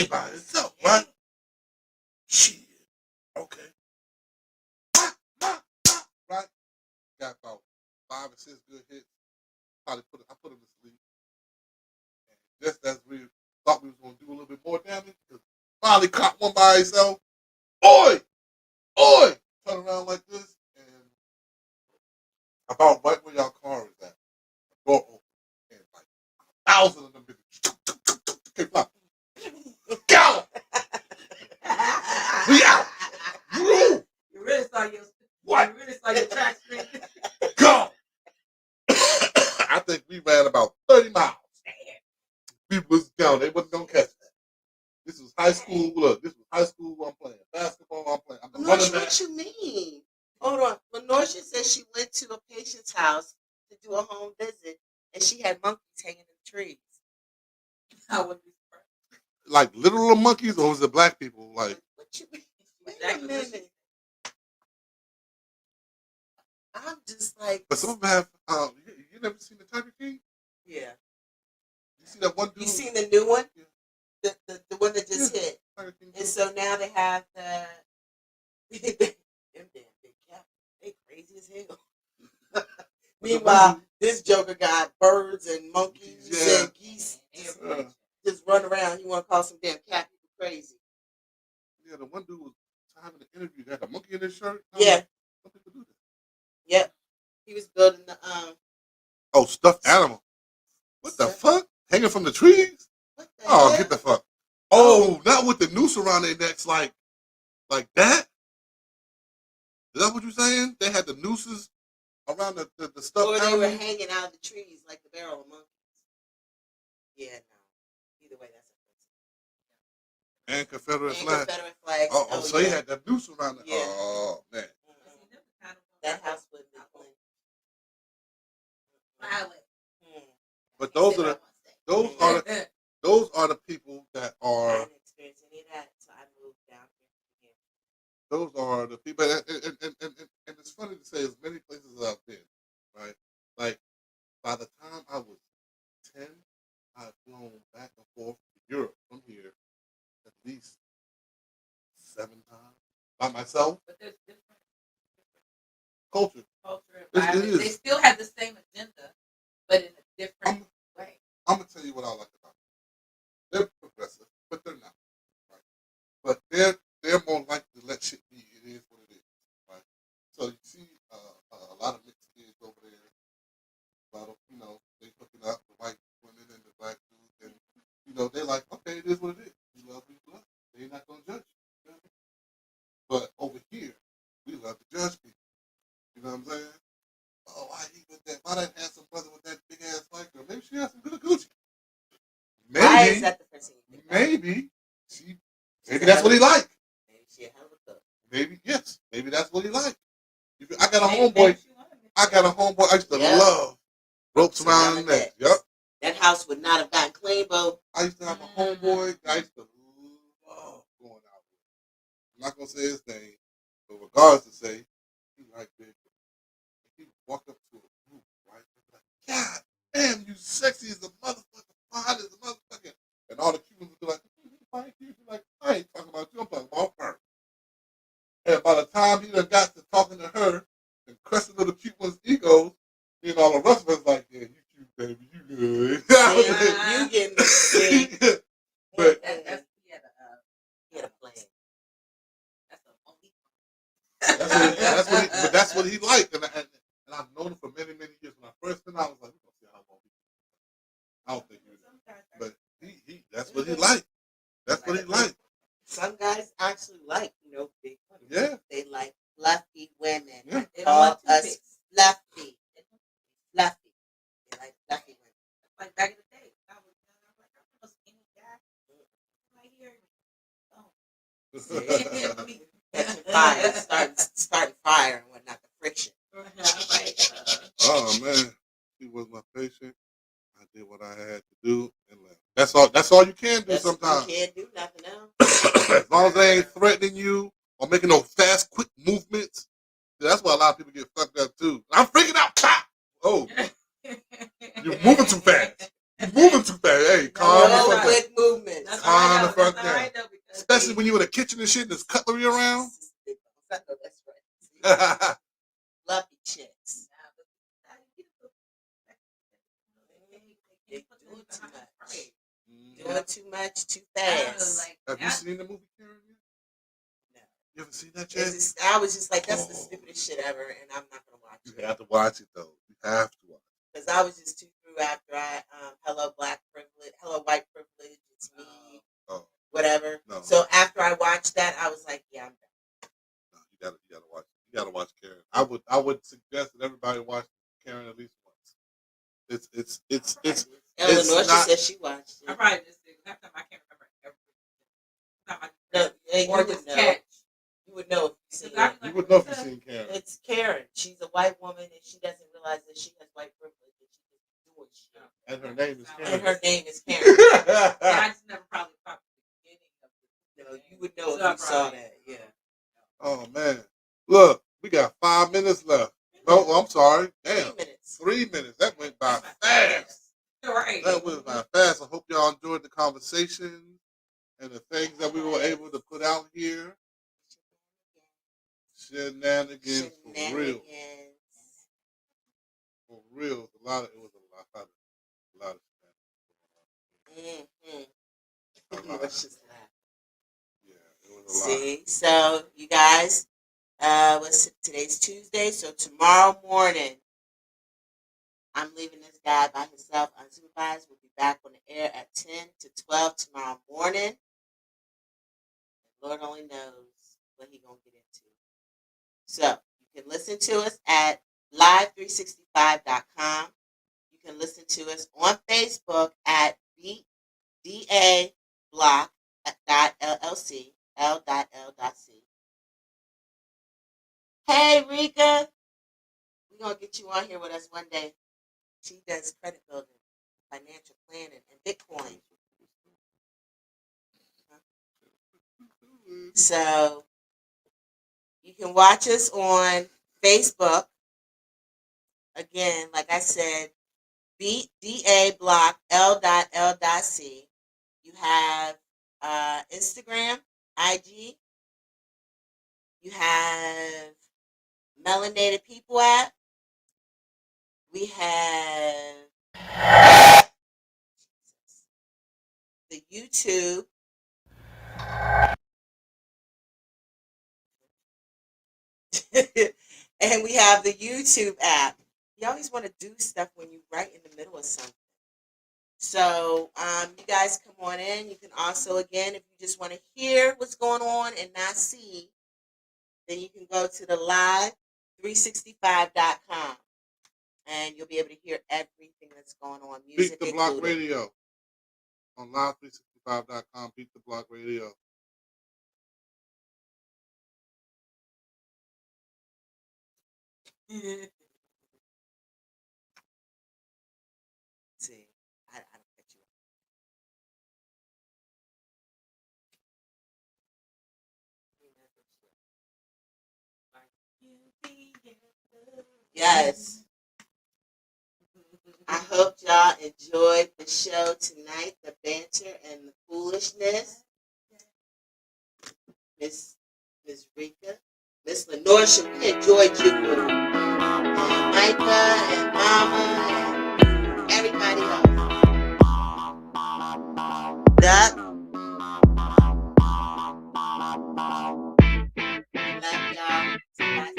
by himself, right? Shit. Okay. Right? Got about 5 or 6 good hits. I put him to sleep. And just as we thought we was gonna do a little bit more damage, finally caught one by himself. Oi! Oi! Turn around like this and about right where y'all car is at. The door open. And like 1,000 of them bitches came flying. Go! We out! You really saw your What? You really saw your track screen. Go! I think we ran about 30 miles. We was down. They wasn't gonna catch us. This was high school. Look, this was high school. I'm playing basketball. I'm playing. I'm running back. What you mean? Hold on. Lenorsha says she went to a patient's house to do a home visit, and she had monkeys hanging in the trees. I wouldn't be surprised. Like literal monkeys, or was it black people? Like, what you mean? Wait a minute. I'm just like. but some of them have. You never seen the Tiger King? Yeah. You see that one dude? You seen the new one? Yeah. The one that just hit. Tiger King. And so now they have the them damn big cats. They crazy as hell. Meanwhile, this Joker got birds and monkeys and geese just run around. You want to call some damn cat people crazy? Yeah, the one dude was having an interview. They had a monkey in his shirt. Yeah. Some people do that. Yep. He was building the Oh, stuffed animal. What the fuck? Hanging from the trees? What the Oh, hell? get the fuck. Oh, not with the noose around their necks like that? Is that what you're saying? They had the nooses around the stuffed Or they animal? were hanging out of the trees like the barrel of monkeys. Yeah, no. Either way, that's offensive. And Confederate And flag. Confederate flags. Oh, so he had that noose around it. Yeah. Oh, man. That house would be clean. But those are the people that I are. didn't experience any of that, so I moved down here. Those are the people, and it's funny to say as many places as I've been, right? Like by the time I was 10, I've flown back and forth to Europe from here at least 7 times by myself. But there's different Culture. environment. It is. They still have the same agenda, but in a different way. I'm gonna tell you what I like about them. They're progressive, but they're not, right? But they're more likely to let shit be. It is what it is, right? So you see a lot of mixed kids over there, a lot of he with that? Why that handsome brother with that big ass white girl? Maybe she has some good Gucci. Why is Maybe, that the first thing you think? maybe She's maybe a that's hell what he of a- like. Maybe she a hell of a cook. Maybe yes, maybe that's what he like. I got a Maybe homeboy. she wanted me. I got a homeboy I used to Yeah. love ropes around the neck. Yep. That house would not have gotten clean, Bo. I used to have a homeboy I used to love going out with. I'm not gonna say his name, but regardless to say, he like big. He walk up to a group, right? Like, God damn, you sexy as a motherfucker, fine as a motherfucker. And all the Cubans would be like, thank you. Be like, I ain't talking about you, I'm talking about her. And by the time he done got to talking to her and crushing little Cuban's egos, then all the rest of us like, yeah, you cute, baby, you good. You getting the thing. But That's He had a plan. that's the only. that's what he liked. And I've known him for many, many years. When I first met him, I was like, we're gonna see how long he can. I don't think he was. But he that's what he liked. That's what he liked. Some guys actually like, big women. Yeah. They like fluffy women. Yeah. They don't Call want too us big. fluffy. Fluffy. They like fluffy women. Like back in the day, I was like, I'm a skinny guy. Right here. Catching fire, starting fire and whatnot, the friction. Oh man, he was my patient. I did what I had to do and left. That's all you can do sometimes. You can't do nothing else. As long as they ain't threatening you or making no fast, quick movements. That's why a lot of people get fucked up too. I'm freaking out. Pop! Oh, you're moving too fast. You're moving too fast. Hey, calm the No fuck down. quick movements. That's Calm all the right, fuck that's all down. right, though, because Especially when you're in the kitchen and shit and there's cutlery around. That's right. Fluffy chicks. Doing too much, too fast. Have you seen the movie Karen yet? No. You haven't seen that yet? I was just like, that's the stupidest shit ever, and I'm not gonna watch You it. have to watch it though. You have to watch it. Because I was just too through after I hello black privilege, hello white privilege, it's me, whatever. No. So after I watched that, I was like, yeah, I'm done. No, you gotta watch it. You gotta watch Karen. I would suggest that everybody watch Karen at least once. It's Eleanor, she not- said she watched I it. probably just did. That time I can't remember everything. No, yeah, you Or would just know. catch. You would know if you seen Because it. You would know if you've seen Karen. It's Karen. She's a white woman, and she doesn't realize that she has white privilege, and she's just doing shit. And her name is Karen. And her name is Karen. Yeah, I just never probably caught the beginning of it. No, you would know if you saw that. Yeah. Oh man. Look, we got 5 minutes left. No, I'm sorry. 3 Damn. minutes. 3 minutes. That went by fast. Right. That went by fast. I hope y'all enjoyed the conversation and the things that we were able to put out here. Shenanigans for real. For real. It was a lot of Mm-hmm. Let's just laugh. Yeah, it was a lot. See, so you guys, today's Tuesday, so tomorrow morning, I'm leaving this guy by himself unsupervised. We'll be back on the air at 10 to 12 tomorrow morning. Lord only knows what he's going to get into. So you can listen to us at live365.com. You can listen to us on Facebook at DA block.llc, L.L.C. Hey, Rika. We're going to get you on here with us one day. She does credit building, financial planning, and Bitcoin. So you can watch us on Facebook. Again, like I said, DA block L.L.C. You have Instagram, IG. You have Melanated People app. We have the YouTube. And we have the YouTube app. You always want to do stuff when you're right in the middle of something. So you guys come on in. You can also, again, if you just want to hear what's going on and not see, then you can go to the live365.com. and you'll be able to hear everything that's going on, Beat music the Block included. Radio on live365.com. Beat the Block Radio. See, I don't get you. Yes. I hope y'all enjoyed the show tonight, the banter and the foolishness. Miss Rika, Miss Lenorsha, we enjoyed you, boo. And Micah and Mama and everybody else. Duck. Love y'all. Bye.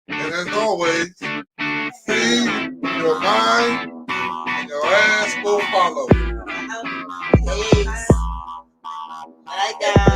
And as always, feed your mind and your ass will follow. Peace. Bye, guys.